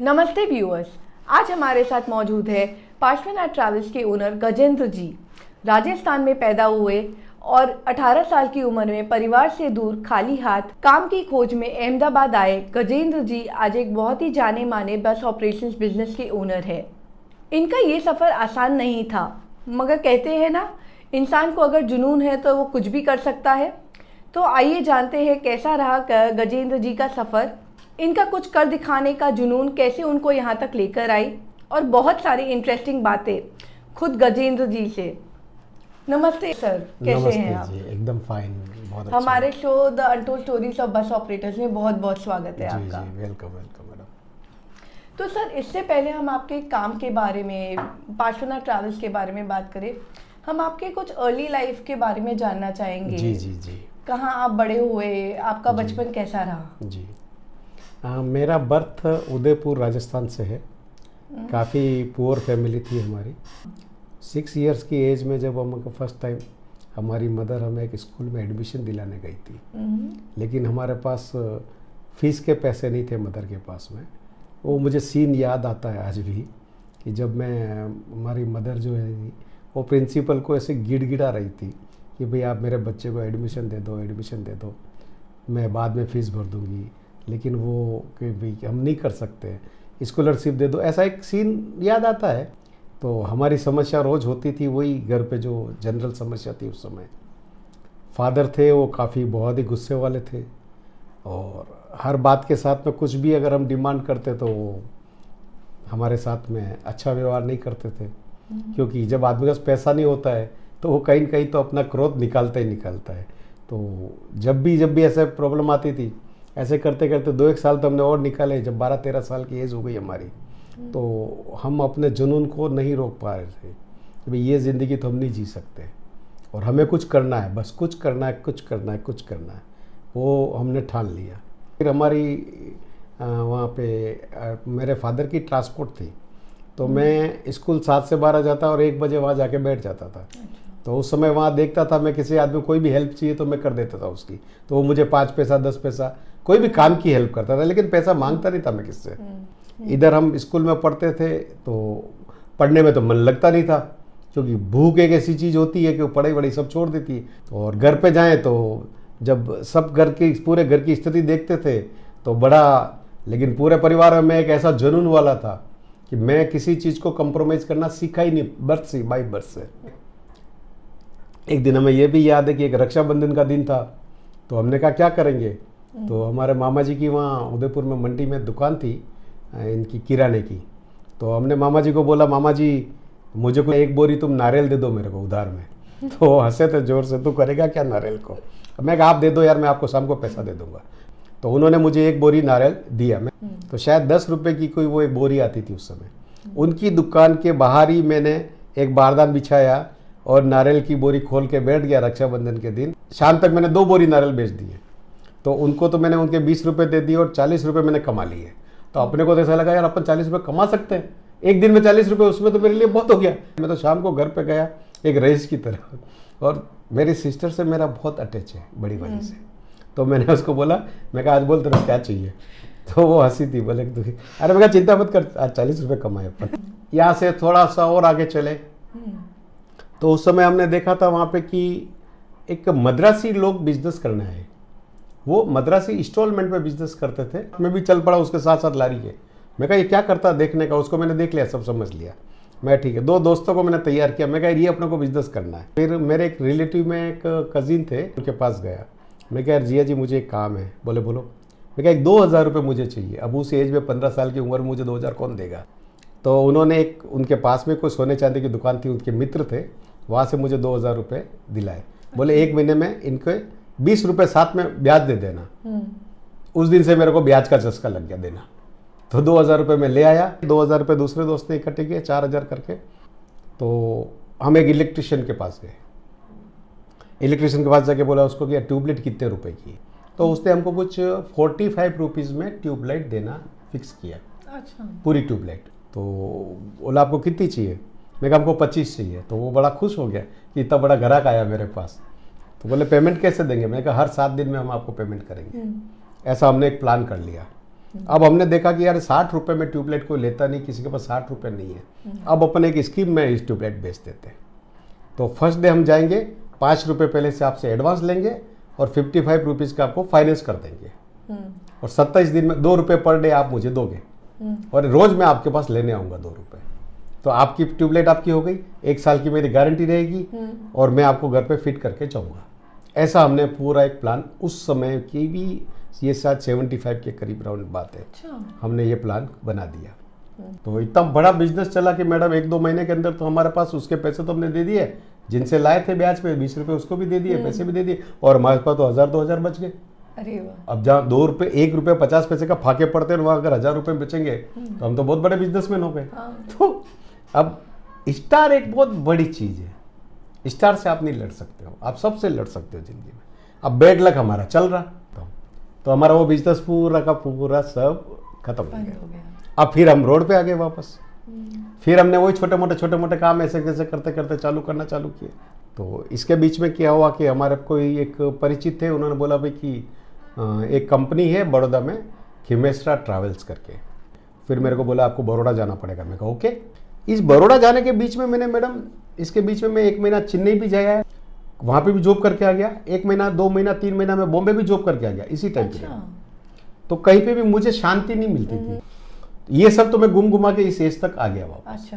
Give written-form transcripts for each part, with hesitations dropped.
नमस्ते व्यूअर्स, आज हमारे साथ मौजूद है पार्श्वनाथ ट्रैवल्स के ओनर गजेंद्र जी। राजस्थान में पैदा हुए और 18 साल की उम्र में परिवार से दूर खाली हाथ काम की खोज में अहमदाबाद आए गजेंद्र जी आज एक बहुत ही जाने माने बस ऑपरेशंस बिजनेस के ओनर है। इनका ये सफ़र आसान नहीं था, मगर कहते हैं ना, इंसान को अगर जुनून है तो वो कुछ भी कर सकता है। तो आइए जानते हैं कैसा रहा गजेंद्र जी का सफ़र, इनका कुछ कर दिखाने का जुनून कैसे उनको यहाँ तक लेकर आई, और बहुत सारी इंटरेस्टिंग बातें खुद गजेंद्र जी से। नमस्ते सर, कैसे हैं आप? जी, एकदम फाइन, बहुत अच्छा। हमारे show the untold stories of bus operators में बहुत बहुत स्वागत है आपका। जी, वेलकम वेलकम मैडम। तो सर, इससे पहले हम आपके काम के बारे में, पार्श्वनाथ ट्रैवल्स के बारे में बात करें, हम आपके कुछ अर्ली लाइफ के बारे में जानना चाहेंगे। जी जी जी। कहाँ आप बड़े हुए, आपका बचपन कैसा रहा? जी, मेरा बर्थ उदयपुर राजस्थान से है। काफ़ी पुअर फैमिली थी हमारी। 6 इयर्स की एज में जब हमको फर्स्ट टाइम हमारी मदर हमें एक स्कूल में एडमिशन दिलाने गई थी, लेकिन हमारे पास फीस के पैसे नहीं थे मदर के पास में। वो मुझे सीन याद आता है आज भी कि जब हमारी मदर जो है वो प्रिंसिपल को ऐसे गिड़गिड़ा रही थी कि भाई आप मेरे बच्चे को एडमिशन दे दो, मैं बाद में फ़ीस भर दूंगी, लेकिन वो कि भाई हम नहीं कर सकते, स्कॉलरशिप दे दो, ऐसा एक सीन याद आता है। तो हमारी समस्या रोज़ होती थी, वही घर पे जो जनरल समस्या थी उस समय। फादर थे वो काफ़ी बहुत ही गुस्से वाले थे, और हर बात के साथ में कुछ भी अगर हम डिमांड करते तो वो हमारे साथ में अच्छा व्यवहार नहीं करते थे, क्योंकि जब आदमी के पास पैसा नहीं होता है तो वो कहीं न कहीं तो अपना क्रोध निकालता ही निकालता है। तो जब भी ऐसे प्रॉब्लम आती थी, ऐसे करते करते 2-1 साल तो हमने और निकाले। जब 12-13 साल की एज हो गई हमारी, तो हम अपने जुनून को नहीं रोक पा रहे थे कि भाई ये ज़िंदगी तो हम नहीं जी सकते, और हमें कुछ करना है, बस कुछ करना है। वो हमने ठान लिया। फिर हमारी वहाँ पे मेरे फादर की ट्रांसपोर्ट थी, तो मैं स्कूल 7 से 12 जाता और 1 बजे वहाँ जाके बैठ जाता था। तो उस समय वहाँ देखता था, मैं किसी आदमी कोई भी हेल्प चाहिए तो मैं कर देता था उसकी। तो वो मुझे 5 पैसा 10 पैसा कोई भी काम की हेल्प करता था, लेकिन पैसा मांगता नहीं था मैं किससे। इधर हम स्कूल में पढ़ते थे तो पढ़ने में तो मन लगता नहीं था, क्योंकि भूख एक ऐसी चीज़ होती है कि वो पढ़ाई वढ़ाई सब छोड़ देती है। और घर पे जाएँ तो जब सब पूरे घर की स्थिति देखते थे तो बड़ा, लेकिन पूरे परिवार में मैं एक ऐसा जुनून वाला था कि मैं किसी चीज़ को कंप्रोमाइज़ करना सीखा ही नहीं बाई बर्थ से। एक दिन हमें यह भी याद है कि एक रक्षाबंधन का दिन था, तो हमने कहा क्या करेंगे। तो हमारे मामा जी की वहाँ उदयपुर में मंडी में दुकान थी इनकी किराने की। तो हमने मामा जी को बोला, मामा जी मुझे को 1 बोरी तुम नारियल दे दो मेरे को उधार में। तो हंसे थे जोर से, तू करेगा क्या नारियल को। मैं कहा आप दे दो यार, मैं आपको शाम को पैसा दे दूंगा। तो उन्होंने मुझे 1 बोरी नारियल दिया। मैं तो शायद 10 रुपये की कोई वो एक बोरी आती थी उस समय। उनकी दुकान के बाहर ही मैंने एक बारदान बिछाया और नारियल की बोरी खोल के बैठ गया। रक्षाबंधन के दिन शाम तक मैंने 2 बोरी नारियल बेच दिए। तो उनको तो मैंने उनके 20 रुपये दे दिए और 40 रुपये मैंने कमा लिए। तो अपने को तो ऐसा लगा यार अपन 40 रुपये कमा सकते हैं, एक दिन में 40 रुपये, उसमें तो मेरे लिए बहुत हो गया। मैं तो शाम को घर पे गया एक रईस की तरह, और मेरी सिस्टर से मेरा बहुत अटैच है, बड़ी वाली से। तो मैंने उसको बोला, मैं कहा आज बोल तेरा क्या चाहिए। तो वो हंसी थी, बोले अरे मैं कहा चिंता मत कर, आज 40 रुपये कमाए अपन। यहाँ से थोड़ा सा और आगे चले तो उस समय हमने देखा था वहाँ पे कि एक मद्रासी लोग बिजनेस करने आए। वो मद्रासी इंस्टॉलमेंट में बिजनेस करते थे। मैं भी चल पड़ा उसके साथ साथ लारी के। मैं कहा ये क्या करता देखने का। उसको मैंने देख लिया, सब समझ लिया। मैं ठीक है, 2 दोस्तों को मैंने तैयार किया। मैं कहा ये अपने को बिजनेस करना है। फिर मेरे एक रिलेटिव में एक कज़िन थे, उनके पास गया। मैं कहा यार जिया जी मुझे एक काम है। बोले बोलो। मैं कहा 2,000 रुपये मुझे चाहिए। अब उस एज में 15 साल की उम्र में मुझे 2,000 कौन देगा। तो उन्होंने एक, उनके पास में कोई सोने चांदी की दुकान थी, उनके मित्र थे, वहाँ से मुझे 2,000 रुपये दिलाए। बोले 1 महीने में इनके 20 रुपये साथ में ब्याज दे देना। उस दिन से मेरे को ब्याज का चस्का लग गया देना। तो 2,000 रुपये मैं ले आया। 2,000 रुपये दूसरे दोस्त ने इकट्ठे किए, 4,000 करके। तो हम एक इलेक्ट्रिशियन के पास गए। इलेक्ट्रिशियन के पास जाके बोला उसको कि ट्यूबलाइट कितने रुपए की। तो उसने हमको कुछ 45 रुपीज़ में ट्यूबलाइट देना फिक्स किया। अच्छा। पूरी ट्यूबलाइट। तो बोला आपको कितनी चाहिए। मैं कहा हमको 25 चाहिए। तो वो बड़ा खुश हो गया कि इतना बड़ा ग्राहक आया मेरे पास। तो बोले पेमेंट कैसे देंगे। मैं कहा हर 7 दिन में हम आपको पेमेंट करेंगे। ऐसा हमने एक प्लान कर लिया। अब हमने देखा कि यार 60 रुपये में ट्यूबलाइट कोई लेता नहीं, किसी के पास 60 रुपये नहीं है। अब अपन एक स्कीम में इस ट्यूबलाइट बेच देते हैं। तो फर्स्ट डे हम जाएंगे, 5 रुपये पहले से आपसे एडवांस लेंगे और 55 रुपीज़ का आपको फाइनेंस कर देंगे, और 27 दिन में 2 रुपये पर डे आप मुझे दोगे, और रोज़ मैं आपके पास लेने आऊँगा 2 रुपये। तो आपकी ट्यूबलाइट आपकी हो गई, 1 साल की मेरी गारंटी रहेगी, और मैं आपको घर पे फिट करके जाऊँगा। ऐसा हमने पूरा एक प्लान, उस समय की भी ये शायद 75 के करीब राउंड बात है। अच्छा। हमने ये प्लान बना दिया। तो इतना बड़ा बिजनेस चला कि मैडम 1-2 महीने के अंदर तो हमारे पास उसके पैसे तो हमने दे दिए, जिनसे लाए थे ब्याज पे 20 रुपये उसको भी दे दिए, पैसे भी दे दिए, और हमारे पास तो 1000-2000 बच गए। अरे वाह। अब जहाँ 2 रुपये 1 रुपये 50 पैसे का फाके पड़ते हैं, वहाँ अगर 1000 रुपये बचेंगे तो हम तो बहुत बड़े बिजनेसमैन हो गए। तो अब स्टार एक बहुत बड़ी चीज़ है। स्टार से आप नहीं लड़ सकते हो, आप सबसे लड़ सकते हो ज़िंदगी में। अब बैड लक हमारा चल रहा, तो हमारा वो बिजनेस पूरा का पूरा सब खत्म हो गया। अब फिर हम रोड पे आ गए वापस। फिर हमने वही छोटे मोटे काम ऐसे कैसे करते करते चालू किए। तो इसके बीच में क्या हुआ कि हमारे कोई एक परिचित थे, उन्होंने बोला भाई कि एक कंपनी है बड़ौदा में, खिमेस्ट्रा ट्रैवल्स करके। फिर मेरे को बोला आपको बड़ौदा जाना पड़ेगा। मैं कहा ओके। इस बड़ौदा जाने के बीच में मैंने मैडम, इसके बीच में मैं 1 महीना चेन्नई भी जाया, वहाँ पे भी जॉब करके आ गया। 1 महीना 2 महीना 3 महीना मैं बॉम्बे भी जॉब करके आ गया इसी टाइम पे। तो कहीं पे भी मुझे शांति नहीं मिलती थी। ये सब तो मैं घुमा के इस एज तक आ गया वापस। अच्छा।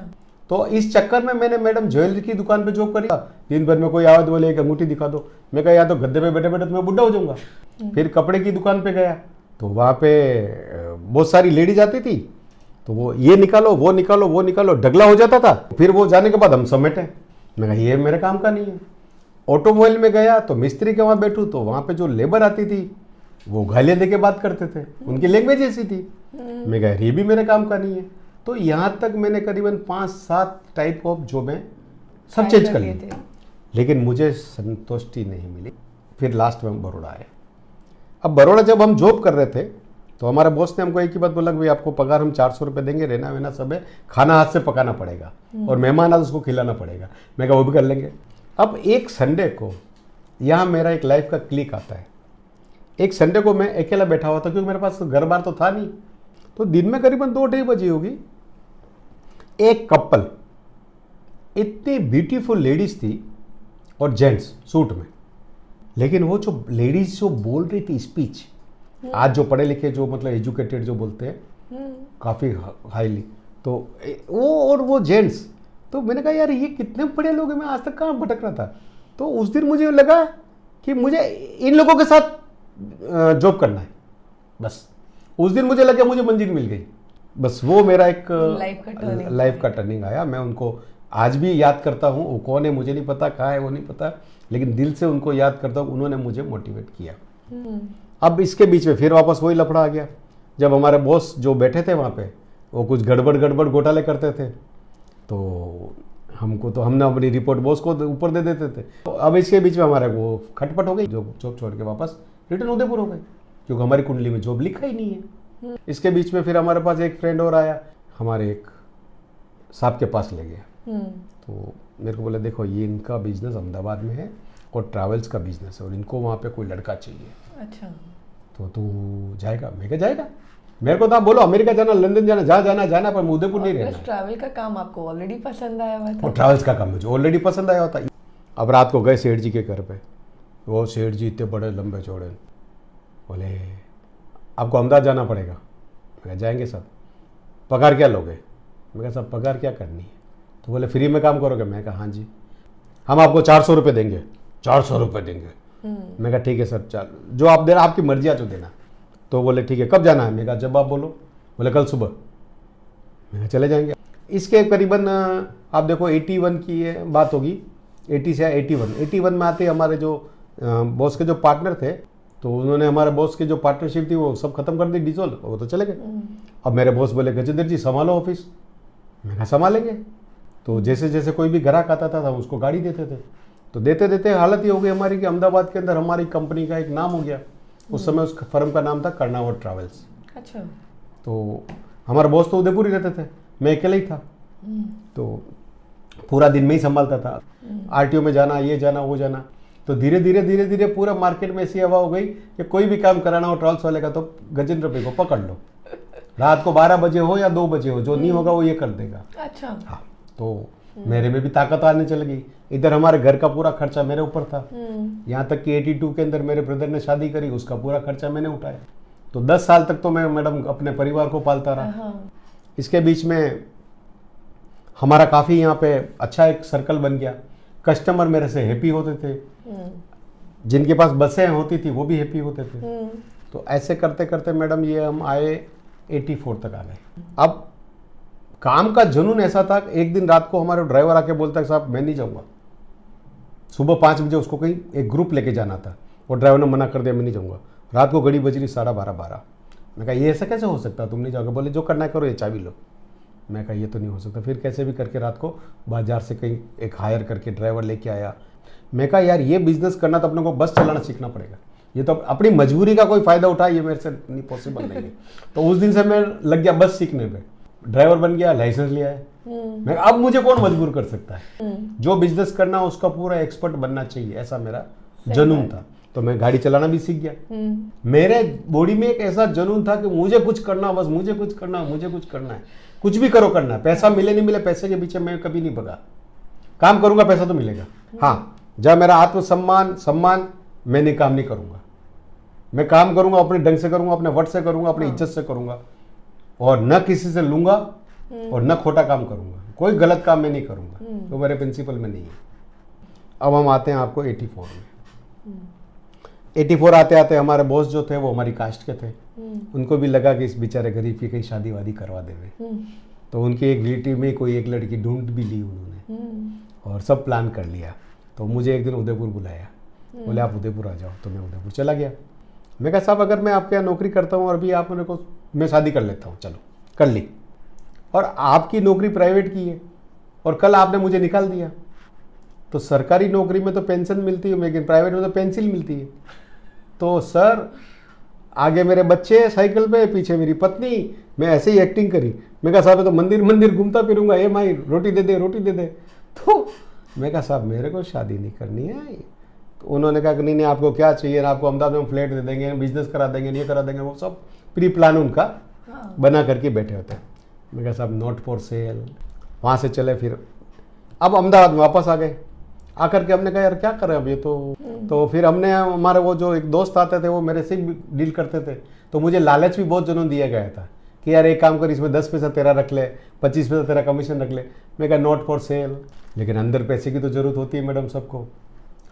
तो इस चक्कर में मैंने मैडम ज्वेलरी की दुकान पे जॉब करी। दिन भर में कोई आवाज बोले एक अंगूठी दिखा दो, मैं कहा या तो गद्दे पे बैठे बैठे तो मैं बुढ़ा हो जाऊंगा। फिर कपड़े की दुकान पे गया, तो वहाँ पे बहुत सारी लेडीज आती थी, तो वो ये निकालो वो निकालो वो निकालो, ढगला हो जाता था। फिर वो जाने के बाद हम समेटे। मैं कहा ये मेरे काम का नहीं है। ऑटोमोबाइल में गया तो मिस्त्री के वहाँ बैठूँ, तो वहाँ पे जो लेबर आती थी वो गालियाँ दे के बात करते थे, उनकी लैंग्वेज ऐसी थी। मैं कहा ये भी मेरे काम का नहीं है। तो यहाँ तक मैंने करीबन 5-7 टाइप ऑफ जॉबें सब चेंज कर ली, लेकिन मुझे संतुष्टि नहीं मिली। फिर लास्ट में हम बड़ौदा आए। अब बड़ौदा जब हम जॉब कर रहे थे, तो हमारे बॉस ने हमको एक ही बात बोला कि भाई आपको पगार हम 400 रुपये देंगे, रहना वहना सब है, खाना हाथ से पकाना पड़ेगा और मेहमान आज उसको खिलाना पड़ेगा। मैं कहा वो भी कर लेंगे। अब एक संडे को यहाँ मेरा एक लाइफ का क्लिक आता है। एक संडे को मैं अकेला बैठा हुआ था, क्योंकि मेरे पास घर बार तो था नहीं। तो दिन में करीबन 2-2:30 बजे होगी, एक कपल, इतनी ब्यूटीफुल लेडीज थी और जेंट्स सूट में, लेकिन वो जो लेडीज जो बोल रही थी स्पीच, आज जो पढ़े लिखे जो मतलब एजुकेटेड जो बोलते हैं काफ़ी हाईली, तो वो और वो जेंट्स, तो मैंने कहा यार ये कितने बड़े लोग हैं, मैं आज तक कहाँ भटक रहा था। तो उस दिन मुझे लगा कि मुझे इन लोगों के साथ जॉब करना है। बस उस दिन मुझे लगा मुझे मंजिल मिल गई। बस वो मेरा एक लाइफ का टर्निंग आया। मैं उनको आज भी याद करता हूँ। वो कौन है मुझे नहीं पता, कहाँ है वो नहीं पता, लेकिन दिल से उनको याद करता हूँ। उन्होंने मुझे मोटिवेट किया। अब इसके बीच में फिर वापस वही लफड़ा आ गया। जब हमारे बॉस जो बैठे थे वहाँ पे, वो कुछ गड़बड़ घोटाले करते थे, तो हमने अपनी रिपोर्ट बॉस को ऊपर दे देते थे। तो अब इसके बीच में हमारे वो खटपट हो गई, जो जॉब छोड़ के वापस रिटर्न उदयपुर हो गए, क्योंकि हमारी कुंडली में जॉब लिखा ही नहीं है। इसके बीच में फिर हमारे पास एक फ्रेंड और आया, हमारे एक साहब के पास ले गया। तो मेरे को बोला देखो ये इनका बिजनेस अहमदाबाद में है और ट्रैवल्स का बिजनेस है, और इनको वहाँ पे कोई लड़का चाहिए। अच्छा। तो तू जाएगा? मैं क्या जाएगा, मेरे को तो आप बोलो अमेरिका जाना, लंदन जाना, जहाँ जाना पर उदयपुर नहीं रहना। ट्रैवल का काम आपको ऑलरेडी पसंद आया हुआ था? और ट्रैवल्स का काम मुझे ऑलरेडी पसंद आया होता। अब रात को गए सेठ जी के घर पे, वो सेठ जी इतने बड़े लंबे चौड़े, बोले आपको अहमदाबाद जाना पड़ेगा। मैं कहा जाएंगे सर। पगार क्या लोगे? मैं कहा सर पगार क्या करनी है? तो बोले फ्री में काम करोगे? मैं कहा हाँ जी। हम आपको 400 रुपये देंगे। 400 रुपये देंगे? मैं कहा ठीक है सर, चल जो आप देना, आपकी मर्जी है जो देना। तो बोले ठीक है, कब जाना है? मैं कहा जब आप बोलो। बोले कल सुबह। मैं कहा चले जाएंगे। इसके करीबन आप देखो 81 की बात होगी, 80 से 81 में आते हमारे जो बॉस के जो पार्टनर थे, तो उन्होंने हमारे बॉस की जो पार्टनरशिप थी वो सब खत्म कर दी, डिसॉल्व, वो तो चले गए। अब मेरे बॉस बोले गजेंद्र जी संभालो ऑफिस। मैं कहा संभालेंगे। तो जैसे जैसे कोई भी ग्राहक आता था हम उसको गाड़ी देते थे। तो देते देते हालत ये हो गई हमारी कि अहमदाबाद के अंदर हमारी कंपनी का एक नाम हो गया। उस समय उस फर्म का नाम था कर्नावट ट्रैवल्स। अच्छा। तो हमारा बॉस तो उदयपुर ही रहते थे, मैं अकेले ही था। तो पूरा दिन में ही संभालता था, आरटीओ में जाना, ये जाना वो जाना। तो धीरे धीरे पूरा मार्केट में ऐसी हवा हो गई कि कोई भी काम कराना हो ट्रैवल्स वाले का तो गजेंद्र भाई को पकड़ लो। रात को 12 बजे हो या 2 बजे हो, जो नहीं होगा वो ये कर देगा। अच्छा। हाँ, तो मेरे में भी ताकत आने चल गई। इधर हमारे घर का पूरा खर्चा मेरे ऊपर था। यहाँ तक कि 82 के अंदर मेरे ब्रदर ने शादी करी, उसका पूरा खर्चा मैंने उठाया। तो 10 साल तक तो मैं मैडम अपने परिवार को पालता रहा। इसके बीच में हमारा काफ़ी यहाँ पे अच्छा एक सर्कल बन गया। कस्टमर मेरे से हैप्पी होते थे, जिनके पास बसें होती थी वो भी हैप्पी होते थे। तो ऐसे करते करते मैडम ये हम आए 84 तक आ गए। अब काम का जुनून ऐसा था, एक दिन रात को हमारे ड्राइवर आके बोलता है साहब मैं नहीं जाऊँगा। सुबह 5 बजे उसको कहीं एक ग्रुप लेके जाना था, और ड्राइवर ने मना कर दिया मैं नहीं जाऊँगा। रात को घड़ी बज रही 12:30। मैं कहा ये ऐसा कैसे हो सकता, तुम नहीं जाओगे? बोले जो करना है करो, ये चाबी लो। मैं कहा ये तो नहीं हो सकता। फिर कैसे भी करके रात को बाजार से कहीं एक हायर करके ड्राइवर लेके आया। मैं कहा यार ये बिजनेस करना तो अपने को बस चलाना सीखना पड़ेगा, ये तो अपनी मजबूरी का कोई फ़ायदा उठा, ये मेरे से नहीं पॉसिबल नहीं है। तो उस दिन से मैं लग गया बस सीखने पे, ड्राइवर बन गया, लाइसेंस लिया है। मैं अब मुझे कौन मजबूर कर सकता है? जो बिजनेस करना उसका पूरा एक्सपर्ट बनना चाहिए, ऐसा मेरा जुनून था। तो मैं गाड़ी चलाना भी सीख गया। मेरे बॉडी में एक ऐसा जुनून था कि मुझे कुछ करना, बस मुझे कुछ करना, मुझे कुछ करना है, कुछ भी करो करना है। पैसा मिले नहीं मिले, पैसे के पीछे मैं कभी नहीं भगा। काम करूंगा पैसा तो मिलेगा। हाँ, जब मेरा आत्मसम्मान मैं नहीं काम नहीं करूंगा। मैं काम करूंगा अपने ढंग से करूंगा, अपने वट से करूंगा, अपनी इज्जत से करूंगा, और न किसी से लूंगा और न खोटा काम करूंगा। कोई गलत काम मैं नहीं करूंगा, तो मेरे प्रिंसिपल में नहीं है। अब हम आते हैं आपको 84 में। 84 आते आते हमारे बॉस जो थे वो हमारी कास्ट के थे। उनको भी लगा कि इस बेचारे गरीब की कहीं शादी वादी करवा देवे। तो उनकी एक रिलेटिव में कोई एक लड़की ढूंढ भी ली उन्होंने, और सब प्लान कर लिया। तो मुझे एक दिन उदयपुर बुलाया, बोले आप उदयपुर आ जाओ। तो मैं उदयपुर चला गया। मैं कहा साहब अगर मैं आपके यहाँ नौकरी करता हूँ और अभी आप मेरे को, मैं शादी कर लेता हूँ, चलो कर ली, और आपकी नौकरी प्राइवेट की है और कल आपने मुझे निकाल दिया। तो सरकारी नौकरी में तो पेंशन मिलती है, लेकिन प्राइवेट में तो पेंसिल मिलती है। तो सर आगे मेरे बच्चे साइकिल पे, पीछे मेरी पत्नी, मैं ऐसे ही एक्टिंग करी। मैं कहा साहब तो मंदिर घूमता फिरूंगा, ए माई रोटी दे दे, रोटी दे दे। तो मैं कहा साहब मेरे को शादी नहीं करनी है। तो उन्होंने कहा कि नहीं आपको क्या चाहिए, आपको अहमदाबाद में फ्लैट दे देंगे, बिजनेस करा देंगे, ये करा देंगे। वो सब प्री प्लान उनका बना करके बैठे होते हैं। मैं कहा साहब नॉट फॉर सेल। वहाँ से चले, फिर अब अहमदाबाद में वापस आ गए। आकर के हमने कहा यार क्या करें अब ये तो फिर हमने, हमारे वो जो एक दोस्त आते थे वो मेरे से डील करते थे। तो मुझे लालच भी बहुत जनों दिया गया था कि यार एक काम कर, इसमें 10 पैसा तेरा रख ले, 25 पैसा तेरा कमीशन रख ले। मैं कहा नॉट फॉर सेल। लेकिन अंदर पैसे की तो जरूरत होती है मैडम सबको,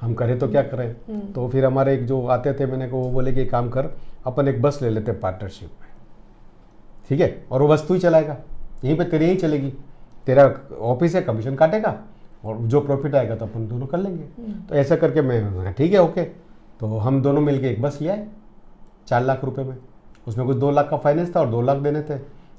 हम करें तो क्या करें। तो फिर हमारे एक जो आते थे, मैंने कहा वो बोले कि काम कर, अपन एक बस ले लेते पार्टनरशिप में, ठीक है, और वो बस तू ही चलाएगा, यहीं पे तेरी ही चलेगी, तेरा ऑफिस है, कमीशन काटेगा और जो प्रॉफिट आएगा तो अपन दोनों कर लेंगे। तो ऐसा करके मैं ठीक है ओके। तो हम दोनों मिलके एक बस लिया है 4 लाख रुपए में। उसमें कुछ 2 लाख का फाइनेंस था और 2 लाख देने थे।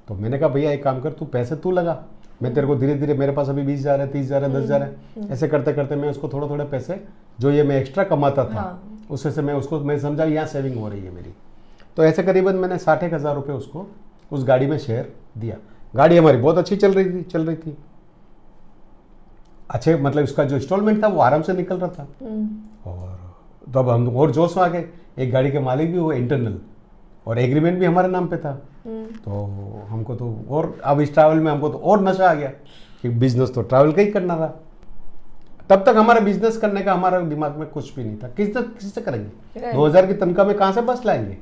तो मैंने कहा भैया एक काम कर, तू पैसे तू लगा, मैं तेरे को धीरे धीरे, मेरे पास अभी 20,000 है, 30,000 है, 10,000 है, ऐसे करते करते मैं उसको थोड़े थोड़े पैसे जो ये मैं एक्स्ट्रा कमाता था उससे से मैं उसको, मैं समझा यहाँ सेविंग हो रही है मेरी। तो ऐसे करीबन मैंने 60,000 रुपये उसको उस गाड़ी में शेयर दिया। गाड़ी हमारी बहुत अच्छी चल रही थी। अच्छे मतलब उसका जो इंस्टॉलमेंट था वो आराम से निकल रहा था। और तब हम और जोश में आ गए। एक गाड़ी के मालिक भी वो इंटरनल, और एग्रीमेंट भी हमारे नाम पे था। तो हमको तो और अब इस ट्रैवल में हमको तो और नशा आ गया कि बिजनेस तो ट्रैवल का ही करना था। तब तक हमारा बिजनेस करने का हमारा दिमाग में कुछ भी नहीं था। किससे करेंगे? 2000 की तनख्वाह में कहाँ से बस लाएंगे?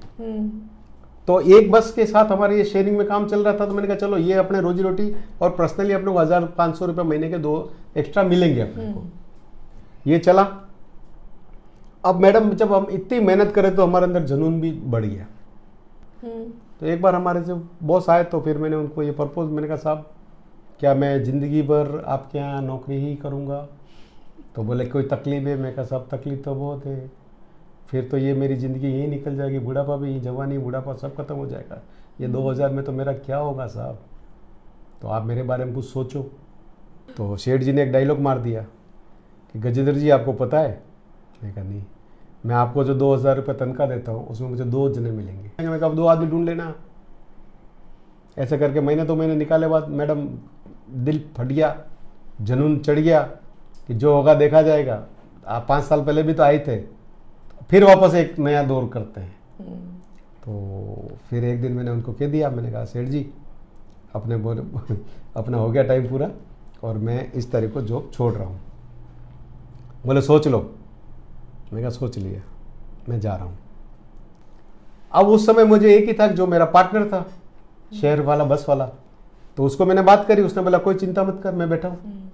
तो एक बस के साथ हमारे ये शेयरिंग में काम चल रहा था। तो मैंने कहा चलो ये अपने रोजी रोटी और पर्सनली अपने को 1,500 रुपये महीने के 2 एक्स्ट्रा मिलेंगे अपने को। ये चला। अब मैडम जब हम इतनी मेहनत करें तो हमारे अंदर जुनून भी बढ़ गया। तो एक बार हमारे जो बॉस आए तो फिर मैंने उनको ये प्रपोज, मैंने कहा साहब क्या मैं ज़िंदगी भर आपके यहाँ नौकरी ही करूँगा? तो बोले कोई तकलीफ है? मैं कहा साहब तकलीफ तो बहुत है, फिर तो ये मेरी ज़िंदगी यही निकल जाएगी, बुढ़ापा भी, जवानी बुढ़ापा सब खत्म हो जाएगा, ये 2000 में तो मेरा क्या होगा साहब? तो आप मेरे बारे में कुछ सोचो। तो शेठ जी ने एक डायलॉग मार दिया कि गजेंद्र जी आपको पता है? मैं कहा नहीं। मैं आपको जो 2000 रुपये तनख्वाह देता हूँ उसमें मुझे 2 जने मिलेंगे। मैं कहा 2 आदमी ढूंढ लेना। ऐसे करके महीने 2 महीने निकाले बाद मैडम दिल फट गया, जुनून चढ़ गया कि जो होगा देखा जाएगा। आप 5 साल पहले भी तो आए थे, फिर वापस एक नया दौर करते हैं। तो फिर एक दिन मैंने उनको कह दिया, मैंने कहा सेठ जी अपने बोले अपना हो गया टाइम पूरा और मैं इस तारीख को जॉब छोड़ रहा हूँ। बोले सोच लो। मैंने कहा सोच लिया, मैं जा रहा हूँ। अब उस समय मुझे एक ही था जो मेरा पार्टनर था, शहर वाला, बस वाला, तो उसको मैंने बात करी। उसने बोला कोई चिंता मत कर, मैं बैठा हूँ।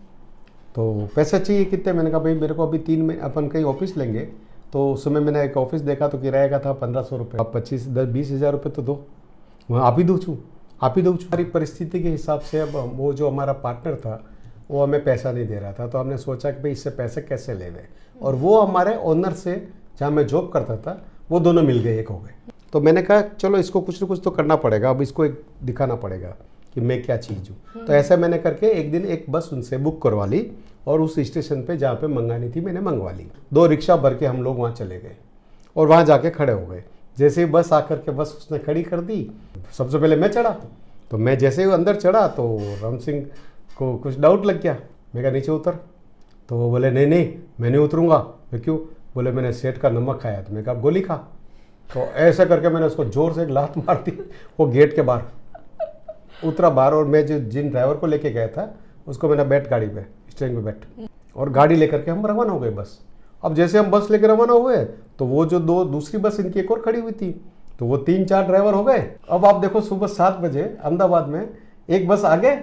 तो पैसे चाहिए कितने? मैंने कहा भाई मेरे को अभी 3 महीने अपन कहीं ऑफिस लेंगे, तो उस समय मैंने एक ऑफिस देखा तो किराए का था 1500 रुपये। अब 25-20 हज़ार रुपये तो दो, मैं आप ही दूँ छूँ। हमारी परिस्थिति के हिसाब से अब वो जो हमारा पार्टनर था वो हमें पैसा नहीं दे रहा था, तो हमने सोचा कि भाई इससे पैसे कैसे ले लें। और वो हमारे ओनर से जहाँ मैं जॉब करता था वो दोनों मिल गए, एक हो गए। तो मैंने कहा चलो इसको कुछ ना कुछ तो करना पड़ेगा, अब इसको एक दिखाना पड़ेगा कि मैं क्या चीज़ हूँ। तो ऐसा मैंने करके एक दिन एक बस उनसे बुक करवा ली और उस स्टेशन पे जहाँ पे मंगानी थी मैंने मंगवा ली। 2 रिक्शा भर के हम लोग वहाँ चले गए और वहाँ जाके खड़े हो गए। जैसे ही बस आकर के बस उसने खड़ी कर दी, सबसे पहले मैं चढ़ा। तो मैं जैसे ही अंदर चढ़ा तो राम सिंह को कुछ डाउट लग गया। मैं कहा नीचे उतर। तो वो बोले नहीं नहीं मैं नहीं उतरूँगा। मैं क्यों? बोले मैंने सेठ का नमक खाया। तो मैं कहा गोली खा। तो ऐसा करके मैंने उसको जोर से एक लात मार दी। वो गेट के बाहर उतरा बाहर और मैं जिन ड्राइवर को लेके गया था उसको मैंने बैठ गाड़ी पे, स्टेरिंग पे बैठ, और गाड़ी लेकर के हम रवाना हो गए बस। अब जैसे हम बस लेकर रवाना हुए तो वो जो दूसरी बस इनकी एक और खड़ी हुई थी, तो वो 3-4 ड्राइवर हो गए। अब आप देखो सुबह 7 बजे अहमदाबाद में एक बस आगे,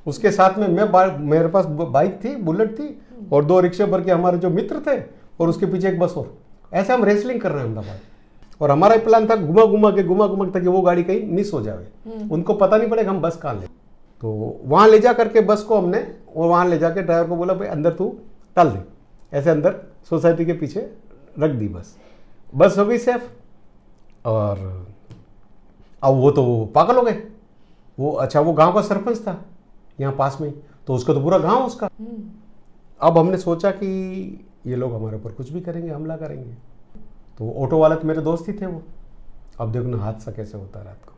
उसके साथ में मेरे पास बाइक थी, बुलेट थी, और 2 रिक्शे भर के हमारे जो मित्र थे, और उसके पीछे एक बस और। ऐसे हम रेसलिंग कर रहे हैं अहमदाबाद। और हमारा प्लान था घुमा घुमा के ताकि वो गाड़ी कहीं मिस हो जाए, उनको पता नहीं पड़ेगा हम बस कहाँ ले। तो वहाँ ले जा करके बस को हमने, और वहाँ ले जाके ड्राइवर को बोला भाई अंदर तू डाल दे, ऐसे अंदर सोसाइटी के पीछे रख दी बस हो गई सेफ। और अब वो तो पागल हो गए। वो अच्छा वो गांव का सरपंच था यहाँ पास में, तो उसका तो पूरा गांव उसका। अब हमने सोचा कि ये लोग हमारे ऊपर कुछ भी करेंगे, हमला करेंगे। तो ऑटो वाले तो मेरे दोस्त ही थे वो। अब देखो ना हादसा कैसे होता रात को।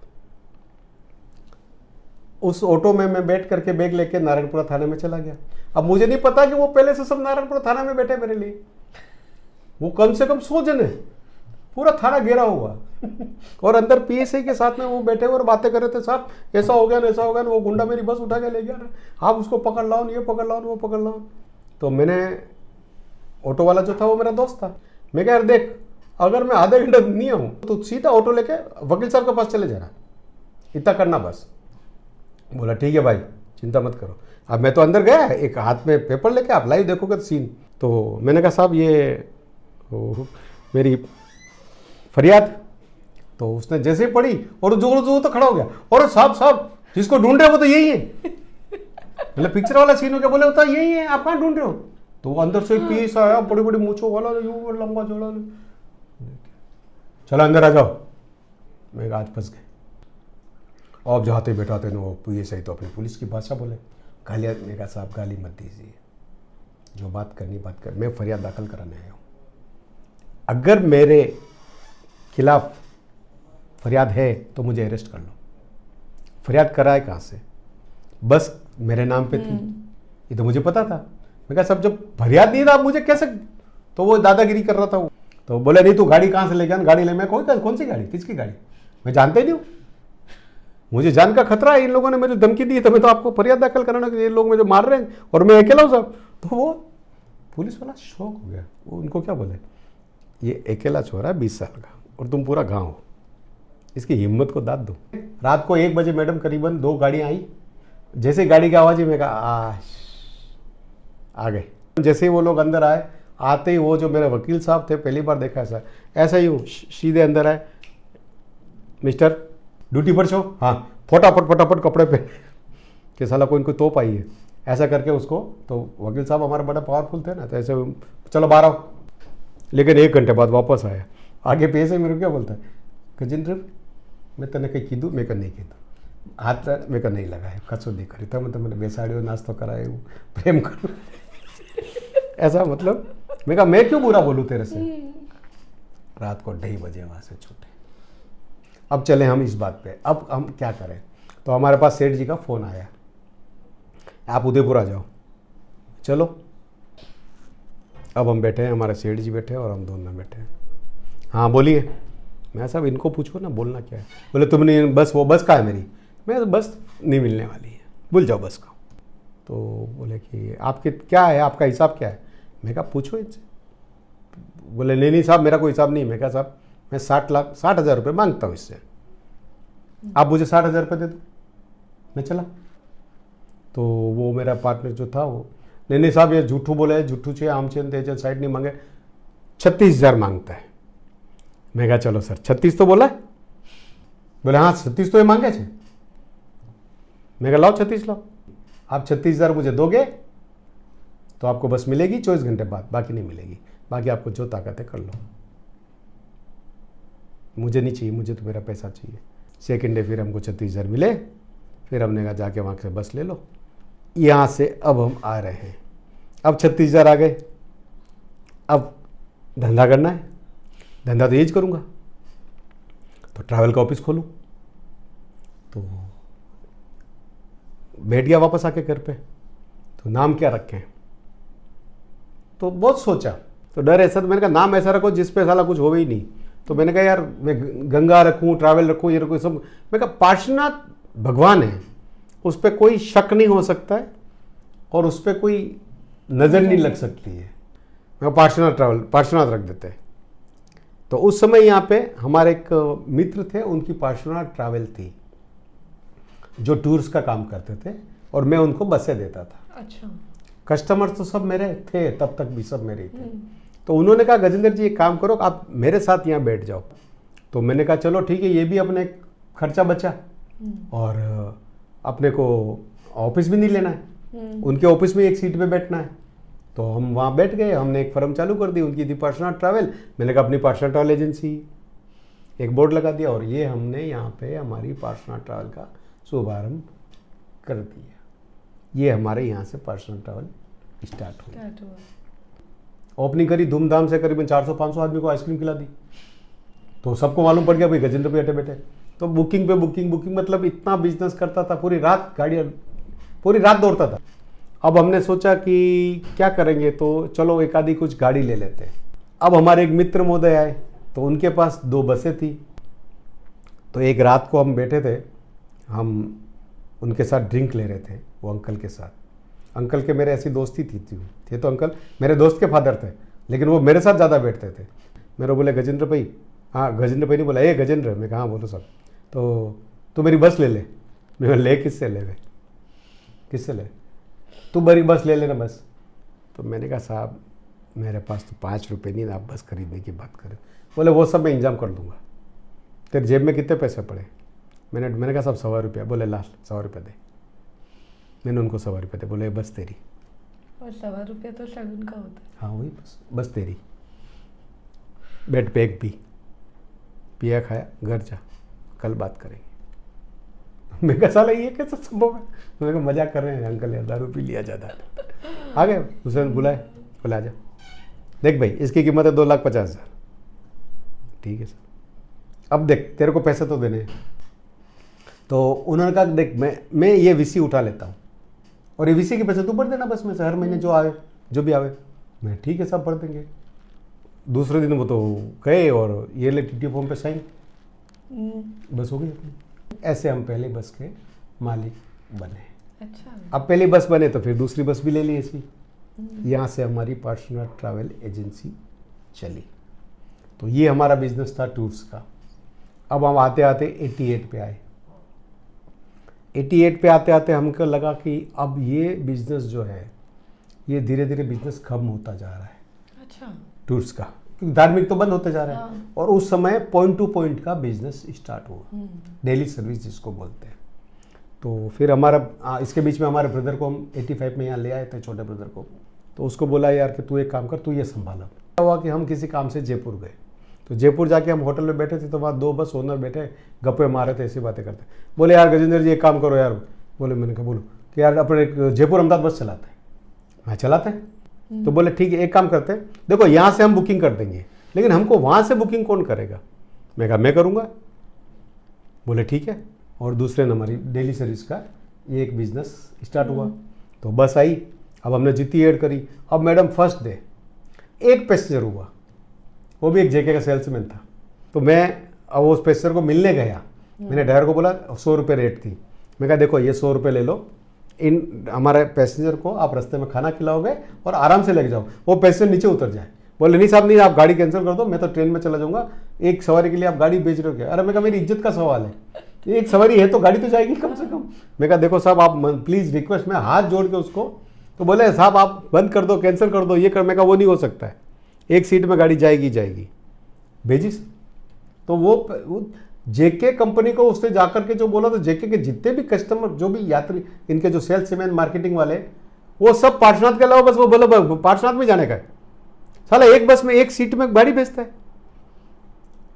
उस ऑटो में मैं बैठ करके बैग लेके नारायणपुरा थाने में चला गया। अब मुझे नहीं पता कि वो पहले से सब नारायणपुरा थाना में बैठे मेरे लिए। वो कम से कम 100 जन है, पूरा थाना घेरा हुआ और अंदर पीएसआई के साथ में वो बैठे हुए और बातें कर रहे थे, साहब ऐसा हो गया ना ऐसा हो गया ना, वो गुंडा मेरी बस उठा के ले गया ना, आप उसको पकड़ लाओ, ये पकड़ लाओ, वो पकड़ लाओ। तो मैंने, ऑटो वाला जो था वो मेरा दोस्त था, मैं कह यार देख अगर मैं आधे घंटे नहीं आऊँ तो सीधा ऑटो लेके वकील साहब के पास चले जाना, इतना करना बस। बोला ठीक है भाई चिंता मत करो। अब मैं तो अंदर गया, एक हाथ में पेपर लेके, आप लाइव देखोगे तो सीन। तो मैंने कहा साहब ये मेरी फरियाद। तो उसने जैसे ही पढ़ी और जो तो खड़ा हो गया, और साहब जिसको ढूंढ रहे हो वो तो यही है। मतलब पिक्चर वाला सीन हो गया। बोले होता यही है, आप कहाँ ढूंढ रहे हो? तो वो अंदर से एक पीस आया, बड़ी बड़ी मूंछों वाला, यूं लंबा चौड़ा। चलो अंदर आ जाओ। मैं आज फंस गए। अब जाते बैठाते ना वो पीएसआई तो अपनी पुलिस की भाषा बोले, गालियाँ। मैं कहा साहब गाली मत दीजिए, जो बात करनी बात कर, मैं फरियाद दाखिल कराने आया हूँ। अगर मेरे खिलाफ फरियाद है तो मुझे अरेस्ट कर लो। फरियाद कराए कहाँ से? बस मेरे नाम पे थी, ये तो मुझे पता था। मैं कहा सब जब फरियाद नहीं था मुझे कैसे? तो वो दादागिरी कर रहा था वो। तो बोले नहीं तू गाड़ी कहाँ से ले गया? गाड़ी ले। मैं कौन सी गाड़ी, किसकी गाड़ी? मैं जानते ही नहीं हूँ, मुझे जान का खतरा है। इन लोगों ने मुझे धमकी दी, तो मैं तो आपको फरियाद दाखिल कराना कि ये लोग मुझे मार रहे हैं और मैं अकेला हूँ साहब। तो वो पुलिस वाला शौक हो गया। वो उनको क्या बोले, ये अकेला छोरा है 20 साल का और तुम पूरा गाँव हो, इसकी हिम्मत को दाद दो। रात को 1 बजे मैडम करीबन 2 गाड़ियाँ आई। जैसे गाड़ी की आवाज़ ही मैं कहा आ गए। जैसे ही वो लोग अंदर आए, आते ही वो जो मेरे वकील साहब थे, पहली बार देखा ऐसा ही हूँ, सीधे अंदर आए। मिस्टर ड्यूटी पर छो? हाँ। फटाफट कपड़े पहने कि साला कोई इनको तोप आई है, ऐसा करके उसको। तो वकील साहब हमारे बड़े पावरफुल थे ना, तो ऐसे चलो बाहर आओ। लेकिन 1 घंटे बाद वापस आया। आगे पैसे मेरे क्या बोलता है, गजेंद्र मैं तने कहीं कीधु? मैं नहीं कीधु, हाथ मेरे को नहीं लगाए, कचो नहीं करी था, मतलब मैंने बेसाड़ियो नाश्तो कराए, प्रेम करूँ ऐसा। मतलब मैं कहा मैं क्यों बुरा बोलूँ तेरे से। रात को 2:30 बजे वहाँ से छूटे। अब चले हम इस बात पे, अब हम क्या करें। तो हमारे पास सेठ जी का फ़ोन आया, आप उदयपुर आ जाओ। चलो अब हम बैठे हैं, हमारे सेठ जी बैठे हैं और हम दोनों बैठे हैं। हाँ बोलिए। मैं साहब इनको पूछो ना बोलना क्या है। बोले तुमने बस, वो बस कहाँ है मेरी? मैं तो बस नहीं मिलने वाली है, भूल जाओ बस का। तो बोले कि आपके क्या है, आपका हिसाब क्या है? मैं कहा पूछो इनसे। बोले नहीं साहब मेरा कोई हिसाब नहीं। मैं कहा साहब मैं 60,000 रुपये मांगता हूँ इससे, आप मुझे 60,000 रुपये दे दो, मैं चला। तो वो मेरा पार्टनर जो था वो, नहीं साहब ये झूठू बोला है, झूठू चाहिए, आम चंद तेजन साइड नहीं मांगे, 36,000 मांगता है। मैं कहा चलो सर 36 तो बोला है। बोले हाँ 36 तो ये मांगे थे। मैं कहा लाओ 36 लाओ, आप 36,000 मुझे दोगे तो आपको बस मिलेगी 24 घंटे बाद, बाकी नहीं मिलेगी। बाकी आपको जो ताकत है कर लो, मुझे नहीं चाहिए, मुझे तो मेरा पैसा चाहिए। सेकेंड डे फिर हमको 36,000 मिले। फिर हमने कहा जाके वहाँ से बस ले लो, यहाँ से अब हम आ रहे हैं। अब 36,000 आ गए, अब धंधा करना है। धंधा तो यही करूँगा, तो ट्रैवल का ऑफिस खोलूँ। तो बैठ गया वापस आके घर पे, तो नाम क्या रखें? तो बहुत सोचा, तो डर ऐसा, तो मैंने कहा नाम ऐसा रखो जिस पे साला कुछ हो ही नहीं। तो मैंने कहा यार मैं गंगा रखूँ, ट्रैवल रखूँ, ये रखूँ सब। मैं कहा पार्श्वनाथ भगवान है, उस पर कोई शक नहीं हो सकता है और उस पर कोई नज़र नहीं लग सकती है। मैं पार्श्वनाथ रख देते हैं। तो उस समय यहाँ पे हमारे एक मित्र थे, उनकी पार्श्वनाथ ट्रैवल थी जो टूर्स का काम करते थे और मैं उनको बसें देता था। अच्छा। कस्टमर तो सब मेरे थे, तब तक भी सब मेरे थे। तो उन्होंने कहा गजेंद्र जी एक काम करो, आप मेरे साथ यहाँ बैठ जाओ। तो मैंने कहा चलो ठीक है, ये भी अपने खर्चा बचा और अपने को ऑफिस भी नहीं लेना है, उनके ऑफिस में एक सीट पे बैठना है। तो हम वहाँ बैठ गए, हमने एक फर्म चालू कर दी, उनकी थी पार्श्वनाथ ट्रैवल। मैंने कहा अपनी पार्श्वनाथ ट्रैवल एजेंसी, एक बोर्ड लगा दिया और ये हमने यहाँ पे हमारी पार्श्वनाथ ट्रैवल का शुभारंभ कर दिया। ये हमारे यहाँ से पार्श्वनाथ ट्रैवल स्टार्ट हुई। ओपनिंग करी धूमधाम से, करीबन 400-500 आदमी को आइसक्रीम खिला दी। तो सबको मालूम पड़ गया भाई गजेंद्र बैठे बैठे। तो बुकिंग पे बुकिंग, मतलब इतना बिजनेस करता था, पूरी रात गाड़ियाँ, पूरी रात दौड़ता था। अब हमने सोचा कि क्या करेंगे, तो चलो एक आधी कुछ गाड़ी ले लेते हैं। अब हमारे एक मित्र महोदय आए, तो उनके पास 2 बसें थी। तो एक रात को हम बैठे थे, हम उनके साथ ड्रिंक ले रहे थे, वो अंकल के साथ। अंकल के मेरे ऐसी दोस्ती थी थे तो अंकल मेरे दोस्त के फादर थे, लेकिन वो मेरे साथ ज़्यादा बैठते थे। मेरे बोले गजेंद्र भाई, हाँ गजेंद्र भाई नहीं बोला, ए गजेंद्र। मैं कहा हाँ बोलो सब। तो मेरी बस ले ले। मैं ले किससे ले रहे, किससे ले? तू मेरी बस ले लेना बस। तो मैंने कहा साहब मेरे पास तो 5 रुपये नहीं, आप बस खरीदने की बात करें। बोले वो सब मैं इंतजाम कर दूंगा, तेरे जेब में कितने पैसे पड़े? मैंने कहा साहब 100 रुपया। बोले लास्ट 100 रुपये दे। मैंने उनको 100 रुपये दे, बोले बस तेरी। और 100 रुपये तो शगुन का होता है। हाँ वही बस तेरी, बेड पे एक पी, पिया खाया, घर जा, कल बात करेंगे। मैं कहा साला ये कैसा संभव है? मैंने कहा मजाक कर रहे हैं अंकल यार, दारू पी लिया ज़्यादा। आ गए, दूसरे ने बुलाए, बोला आ जा, देख भाई इसकी कीमत है 2,50,000। ठीक है सर, अब देख तेरे को पैसे तो देने हैं। तो उन्होंने कहा देख मैं ये वीसी उठा लेता हूँ और ये वीसी के पैसे तू भर देना बस में से, हर महीने जो भी आवे। मैं ठीक है सब भर देंगे। दूसरे दिन वो तो गए और ये ले टीटी फॉर्म पे साइन, बस हो गई अपनी। ऐसे हम पहले बस के मालिक बने। अच्छा। अब पहली बस बने तो फिर दूसरी बस भी ले ली ऐसी। यहाँ से हमारी पार्श्वनाथ ट्रैवल एजेंसी चली। तो ये हमारा बिजनेस था टूर्स का। अब हम आते आते 88 पे आए। 88 पे आते आते हमको लगा कि अब ये बिजनेस जो है ये धीरे धीरे बिजनेस कम होता जा रहा है। अच्छा। टूर्स का, क्योंकि धार्मिक तो बंद होते जा रहे हैं। हाँ। और उस समय पॉइंट टू पॉइंट का बिजनेस स्टार्ट हुआ, डेली सर्विस जिसको बोलते हैं। तो फिर हमारा इसके बीच में हमारे ब्रदर को हम 85 में यहाँ ले आए थे, छोटे ब्रदर को। तो उसको बोला यार कि तू एक काम कर, तू ये संभाला। हुआ कि हम किसी काम से जयपुर गए। तो जयपुर जाके हम होटल में बैठे थे, तो वहाँ 2 बस ओनर बैठे गप्पे मार रहे थे, ऐसी बातें करते। बोले यार गजेंद्र जी एक काम करो यार। बोले, मैंने कहा बोलो। कि यार अपने जयपुर अहमदाबाद बस चलाते हैं। मैं चलाते हैं। तो बोले ठीक है एक काम करते हैं, देखो यहाँ से हम बुकिंग कर देंगे, लेकिन हमको वहाँ से बुकिंग कौन करेगा? मैं कहा मैं करूँगा। बोले ठीक है। और दूसरे नंबर डेली सर्विस का ये एक बिजनेस स्टार्ट हुआ। तो बस आई, अब हमने जितनी ऐड करी। अब मैडम फर्स्ट डे एक पैसेंजर हुआ, वो भी एक जेके का सेल्समैन था। तो मैं अब उस पैसेंजर को मिलने गया, मैंने ड्राइवर को बोला 100 रुपये रेट थी, मैं कहा देखो ये 100 रुपये ले लो, इन हमारे पैसेंजर को आप रास्ते में खाना खिलाओगे और आराम से लेके जाओ, वो पैसेंजर नीचे उतर जाए। बोले नहीं साहब नहीं, आप गाड़ी कैंसिल कर दो, मैं तो ट्रेन में चला जाऊंगा, एक सवारी के लिए आप गाड़ी बेच रहे हो क्या? अरे मैं कहा मेरी इज्जत का सवाल है, एक सवारी है तो गाड़ी तो जाएगी कम से कम। मैं कहा देखो साहब आप प्लीज़ रिक्वेस्ट, मैं हाथ जोड़ के उसको, तो बोले साहब आप बंद कर दो, कैंसिल कर दो, ये कर। मैं कहा वो नहीं हो सकता है, एक सीट में गाड़ी जाएगी भेजिस। तो वो जेके कंपनी को उसने जाकर के जो बोला, तो जेके के जितने भी कस्टमर, जो भी यात्री, इनके जो सेल्समैन मार्केटिंग वाले, वो सब पार्श्वनाथ के अलावा बस वो बोला पार्श्वनाथ में जाने का है। साला एक बस में एक सीट में गाड़ी भेजता है।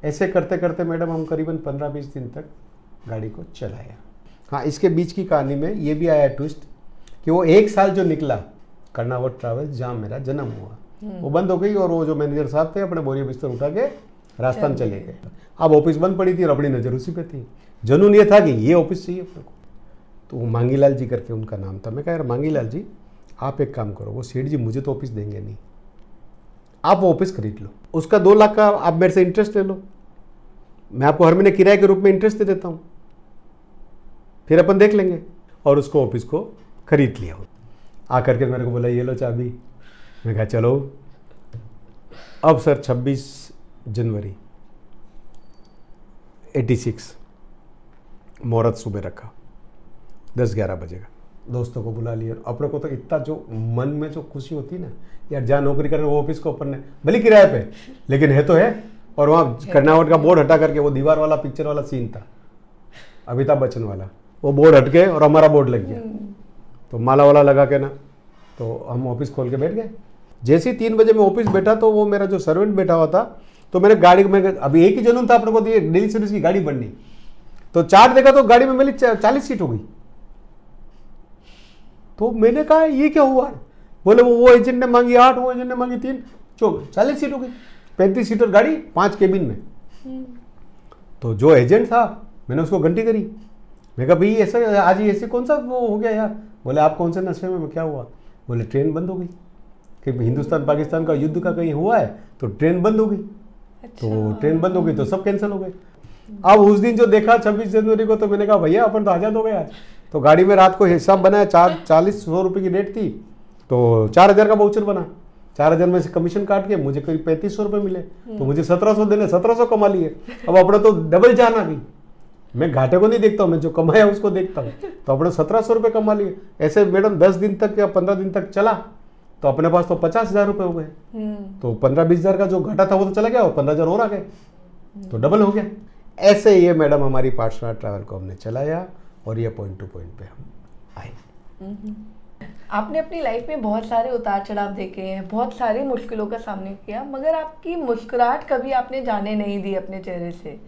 ऐसे करते करते मैडम हम करीबन 15-20 दिन तक गाड़ी को चलाया। हाँ, इसके बीच की कहानी में ये भी आया ट्विस्ट कि वो 1 साल जो निकला कर्नावट ट्रैवल्स, जहाँ मेरा जन्म हुआ, वो बंद हो गई और वो जो मैनेजर साहब थे अपने बोरिया बिस्तर उठा के राजस्थान चले गए। अब ऑफिस बंद पड़ी थी और अपनी नज़र उसी पे थी। जुनून ये था कि ये ऑफिस चाहिए अपने को। तो वो मांगीलाल जी करके उनका नाम था। मैं कहा यार मांगीलाल जी आप एक काम करो, वो सेठ जी मुझे तो ऑफिस देंगे नहीं, आप वो ऑफिस खरीद लो, उसका 2 लाख का आप मेरे से इंटरेस्ट ले लो, मैं आपको हर महीने किराए के रूप में इंटरेस्ट दे देता हूँ, फिर अपन देख लेंगे। और उसको ऑफिस को खरीद लिया। आकर के मेरे को बोला ये लो चाबी। मैं कहा चलो। अब सर 26 जनवरी 86 मुहूर्त सुबह रखा, 10-11 बजे का। दोस्तों को बुला लिया। अपने को तो इतना जो मन में जो खुशी होती ना, यार जहाँ नौकरी कर रहे वो ऑफिस को अपन ने भले किराए पे, लेकिन है तो है। और वहाँ कर्नावट का बोर्ड हटा करके वो दीवार वाला पिक्चर वाला सीन था, अमिताभ बच्चन वाला, वो बोर्ड हट के और हमारा बोर्ड लग गया। तो माला वाला लगा के ना, तो हम ऑफिस खोल के बैठ गए। जैसे ही 3 बजे मैं ऑफिस बैठा, तो वो मेरा जो सर्वेंट बैठा हुआ था, तो मैंने गाड़ी में, अभी एक ही जुनून था अपने को, डेली सर्विस की गाड़ी बननी, तो चार्ट देखा तो गाड़ी में मेरी 40 सीट हो गई। तो मैंने कहा ये क्या हुआ? बोले वो एजेंट ने मांगी 8, वो एजेंट ने मांगी 3, 40 सीट हो गई। 35 सीटर गाड़ी, 5 केबिन में। तो जो एजेंट था मैंने उसको घंटी करी। मैं कहा भाई ऐसा आज ही ऐसे कौन सा वो हो गया यार? बोले आप कौन से नशे में? क्या हुआ? बोले ट्रेन बंद हो गई, कि हिंदुस्तान पाकिस्तान का युद्ध का कहीं हुआ है तो ट्रेन बंद हो गई। अच्छा। तो ट्रेन बंद हो गई तो सब कैंसिल हो गए। अब उस दिन जो देखा 26 जनवरी को, तो मैंने कहा भैया अपन तो आज़ाद हो गए आज। तो गाड़ी में रात को हिसाब बनाया, 40-100 रुपये की रेट थी, तो 4000 का वाउचर बना। 4000 में से कमीशन काट के मुझे करीब 3500 रुपये मिले, तो मुझे 1700 देने, 1700 कमा लिए। अब अपना तो डबल जान आ गई। मैं घाटे को नहीं देखता हूँ, मैं जो कमाया उसको देखता हूँ। तो अपने 1700 रुपये कमा लिए। ऐसे मैडम 10 दिन तक या 15 दिन तक चला, तो अपने पास तो 50,000 रुपये हो गए। तो 15-20 हज़ार का जो घाटा था वो तो चला गया, और 15,000 और आ गए, तो डबल हो गया। ऐसे ये मैडम हमारी पार्श्वनाथ ट्रैवल को हमने चलाया, और ये पॉइंट टू पॉइंट पे हम आए। आपने अपनी लाइफ में बहुत सारे उतार चढ़ाव देखे हैं, बहुत सारी मुश्किलों का सामना किया, मगर आपकी मुस्कुराहट कभी आपने जाने नहीं दी अपने चेहरे से।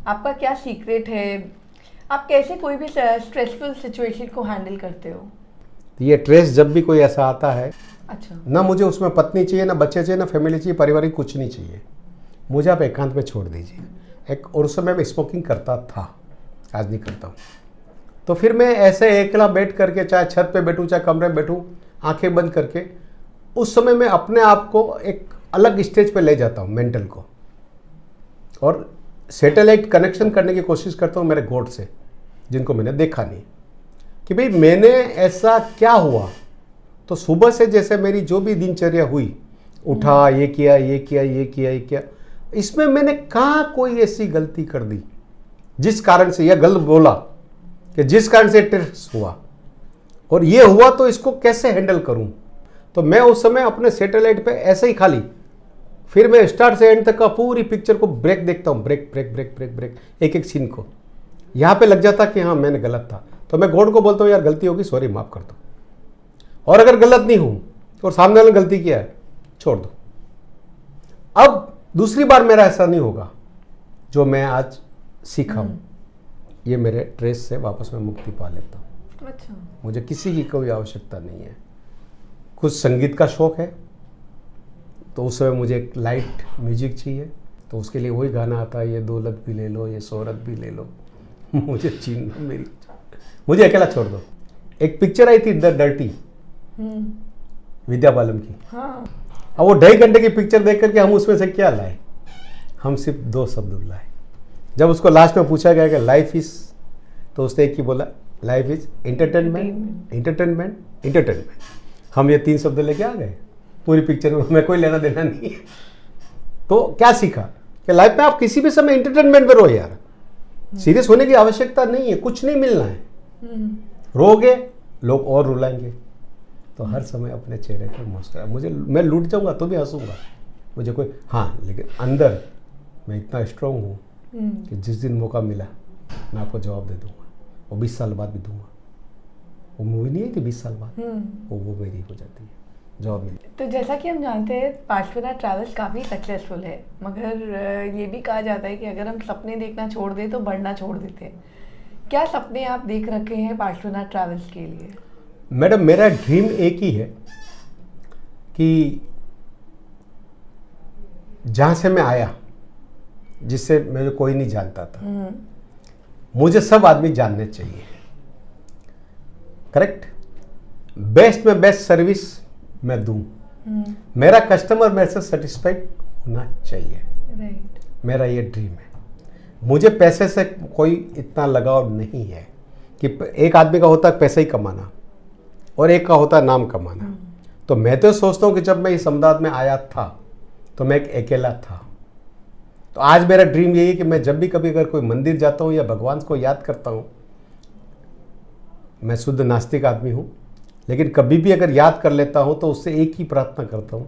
आपका क्या सीक्रेट है? आप कैसे कोई भी स्ट्रेसफुल सिचुएशन को हैंडल करते हो? ये स्ट्रेस जब भी कोई ऐसा आता है, अच्छा, ना मुझे उसमें पत्नी चाहिए, ना बच्चे चाहिए, ना फैमिली चाहिए, पारिवारिक कुछ नहीं चाहिए, मुझे आप एकांत में छोड़ दीजिए। और उस समय मैं स्मोकिंग करता था, आज नहीं करता हूँ। तो फिर मैं ऐसे अकेला बैठ करके, चाहे छत पे बैठूँ चाहे कमरे में बैठूँ, आंखें बंद करके, उस समय मैं अपने आप को एक अलग स्टेज पे ले जाता हूँ, मेंटल को, और सैटेलाइट कनेक्शन करने की कोशिश करता हूँ मेरे गॉड से, जिनको मैंने देखा नहीं, कि भाई मैंने ऐसा क्या हुआ। तो सुबह से जैसे मेरी जो भी दिनचर्या हुई, उठा, ये किया, ये किया, ये किया, ये किया, इसमें मैंने कहाँ कोई ऐसी गलती कर दी जिस कारण से, या गलत बोला कि जिस कारण से स्ट्रेस हुआ, और ये हुआ तो इसको कैसे हैंडल करूं। तो मैं उस समय अपने सैटेलाइट पे ऐसे ही खाली, फिर मैं स्टार्ट से एंड तक का पूरी पिक्चर को ब्रेक देखता हूँ, break break break break break, एक एक सीन को। यहाँ पे लग जाता कि हाँ मैंने गलत था, तो मैं गॉड को बोलता हूँ यार गलती होगी, सॉरी, माफ़ कर दो। और अगर गलत नहीं हूँ और सामने वाले ने गलती किया है, छोड़ दो। अब दूसरी बार मेरा ऐसा नहीं होगा। जो मैं आज सीखा हूँ, ये मेरे स्ट्रेस से वापस मैं मुक्ति पा लेता हूँ। अच्छा, मुझे किसी की कोई आवश्यकता नहीं है। कुछ संगीत का शौक है, तो उस समय मुझे एक लाइट म्यूजिक चाहिए, तो उसके लिए वही गाना आता है, ये दौलत भी ले लो, ये शोहरत भी ले लो, मुझे छीन लो मेरी, मुझे अकेला छोड़ दो। एक पिक्चर आई थी द डर्टी, विद्या बालन की। हाँ, अब वो 2.5 घंटे की पिक्चर देख करके हम उसमें से क्या लाए? हम सिर्फ 2 शब्द लाए, जब उसको लास्ट में पूछा गया कि लाइफ इज, तो उसने एक ही बोला, life is entertainment, entertainment, entertainment. हम ये 3 शब्द लेके आ गए, पूरी पिक्चर में हमें कोई लेना देना नहीं है। तो क्या सीखा कि लाइफ में आप किसी भी समय एंटरटेनमेंट में रहो यार, सीरियस होने की आवश्यकता नहीं है, कुछ नहीं मिलना है। रोगे लोग और रुलाएंगे, तो हर समय अपने चेहरे पर मुस्कुरा, मैं लूट जाऊंगा तो भी हंसूंगा, मुझे कोई, हाँ लेकिन अंदर मैं इतना स्ट्रांग हूँ कि जिस दिन मौका मिला मैं आपको जवाब दे दूंगा, और 20 साल बाद भी दूंगा। वो मूवी नहीं है कि 20 साल बाद वो मेरी हो जाती है, जवाब मिल। तो जैसा कि हम जानते हैं पार्श्वनाथ ट्रैवल्स काफ़ी सक्सेसफुल है, मगर ये भी कहा जाता है कि अगर हम सपने देखना छोड़ दें तो बढ़ना छोड़ देते हैं। क्या सपने आप देख रखे हैं पार्श्वनाथ ट्रैवल्स के लिए? मैडम मेरा ड्रीम एक ही है कि जहाँ से मैं आया, जिससे मुझे कोई नहीं जानता था, मुझे सब आदमी जानने चाहिए। करेक्ट, बेस्ट में बेस्ट सर्विस मैं दूं, मेरा कस्टमर मेरे से सेटिस्फाइड होना चाहिए। राइट। मेरा ये ड्रीम है। मुझे पैसे से कोई इतना लगाव नहीं है कि एक आदमी का होता है पैसा ही कमाना और एक का होता है नाम कमाना। तो मैं तो सोचता हूँ कि जब मैं इस अहमदाबाद में आया था तो मैं एक अकेला था। तो आज मेरा ड्रीम यही है कि मैं जब भी कभी अगर कोई मंदिर जाता हूँ या भगवान को याद करता हूँ, मैं शुद्ध नास्तिक आदमी हूँ, लेकिन कभी भी अगर याद कर लेता हूँ तो उससे एक ही प्रार्थना करता हूँ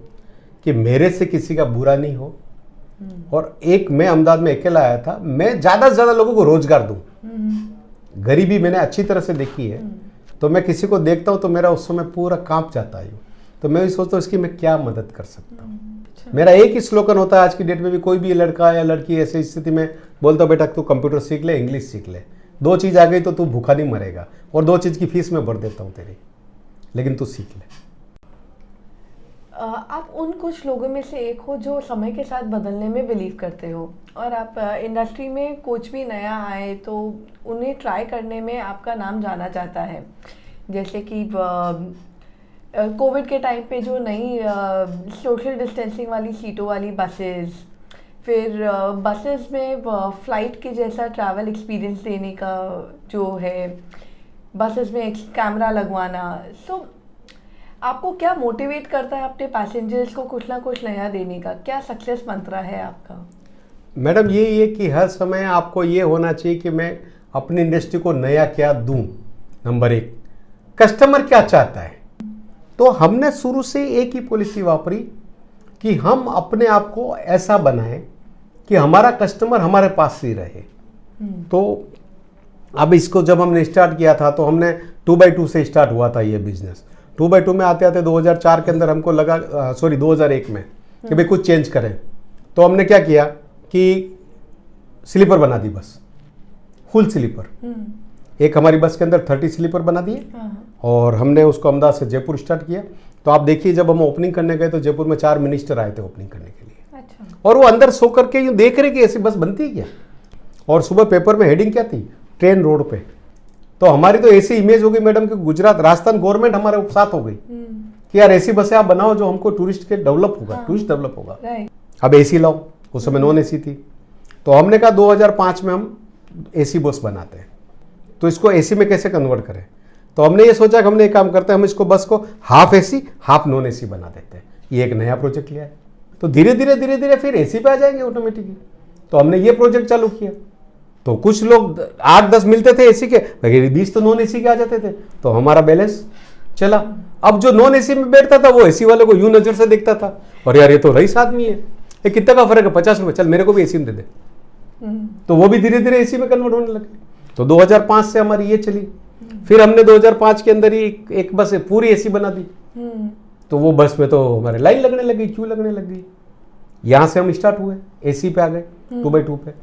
कि मेरे से किसी का बुरा नहीं हो। और एक मैं अहमदाबाद में अकेला आया था, मैं ज़्यादा से ज़्यादा लोगों को रोजगार दूँ। गरीबी मैंने अच्छी तरह से देखी है, तो मैं किसी को देखता हूँ तो मेरा उस समय पूरा कांप जाता है। तो मैं भी सोचता हूँ इसकी मैं क्या मदद कर सकता हूँ। मेरा एक ही स्लोगन होता है आज की डेट में भी, कोई भी लड़का या लड़की ऐसी स्थिति में बोलता बेटा तू कंप्यूटर सीख ले, इंग्लिश सीख ले, 2 चीज़ आ गई तो तू भूखा नहीं मरेगा, और 2 चीज़ की फीस मैं भर देता हूँ तेरी, लेकिन तू सीख ले। आप उन कुछ लोगों में से एक हो जो समय के साथ बदलने में बिलीव करते हो, और आप इंडस्ट्री में कुछ भी नया आए तो उन्हें ट्राई करने में आपका नाम जाना जाता है। जैसे कि कोविड के टाइम पे जो नई सोशल डिस्टेंसिंग वाली सीटों वाली बसेस, फिर बसेस में फ़्लाइट के जैसा ट्रैवल एक्सपीरियंस देने का जो है, बसेस में एक कैमरा लगवाना। सो आपको क्या मोटिवेट करता है अपने पैसेंजर्स को कुछ ना कुछ नया देने का? क्या सक्सेस मंत्र है आपका? मैडम यही है कि हर समय आपको ये होना चाहिए कि मैं अपनी इंडस्ट्री को नया क्या दूं। नंबर 1, कस्टमर क्या चाहता है। तो हमने शुरू से एक ही पॉलिसी वापरी कि हम अपने आप को ऐसा बनाएं कि हमारा कस्टमर हमारे पास ही रहे। तो अब इसको जब हमने स्टार्ट किया था तो हमने 2x2 से स्टार्ट हुआ था ये बिजनेस। 2x2 में आते आते 2004 के अंदर हमको लगा, 2001 में, कि भाई कुछ चेंज करें। तो हमने क्या किया कि स्लीपर बना दी बस, फुल स्लीपर। एक हमारी बस के अंदर 30 स्लीपर बना दिए और हमने उसको अहमदाबाद से जयपुर स्टार्ट किया। तो आप देखिए जब हम ओपनिंग करने गए तो जयपुर में 4 मिनिस्टर आए थे ओपनिंग करने के लिए। अच्छा। और वो अंदर सो करके यूँ देख रहे कि ऐसी बस बनती है क्या। और सुबह पेपर में हेडिंग क्या थी, ट्रेन रोड पे। तो हमारी तो ऐसी इमेज हो गई मैडम कि गुजरात राजस्थान गवर्नमेंट हमारे साथ हो गई कि यार ऐसी बसें आप बनाओ जो हमको टूरिस्ट के डेवलप होगा, टूरिस्ट डेवलप होगा। अब एसी लाओ, उस समय नॉन एसी थी। तो हमने कहा 2005 में हम एसी बस बनाते हैं, तो इसको एसी में कैसे कन्वर्ट करें। तो हमने ये सोचा कि हमने एक काम करते हैं, हम इसको बस को half AC half non AC बना देते हैं। ये एक नया प्रोजेक्ट लिया है। तो धीरे धीरे फिर एसी पे आ जाएंगे ऑटोमेटिकली। तो हमने ये प्रोजेक्ट चालू किया। तो कुछ लोग 8-10 मिलते थे एसी के, 20 तो नॉन एसी के आ जाते थे। तो हमारा बैलेंस चला। अब जो नॉन एसी में बैठता था वो एसी वाले को यूं नजर से देखता था, और यार ये तो रईस आदमी है, ये कितना का फर्क है, 50 रुपये, चल मेरे को भी एसी में दे दे। तो वो भी धीरे धीरे एसी में कन्वर्ट होने लगे। तो 2005 से हमारी ये चली। फिर हमने 2005 के अंदर ही एक बस पूरी एसी बना दी। तो वो बस में तो हमारे लाइन लगने लगी, क्यों लगने लगी। यहाँ से हम स्टार्ट हुए, एसी पे आ गए 2x2 पे,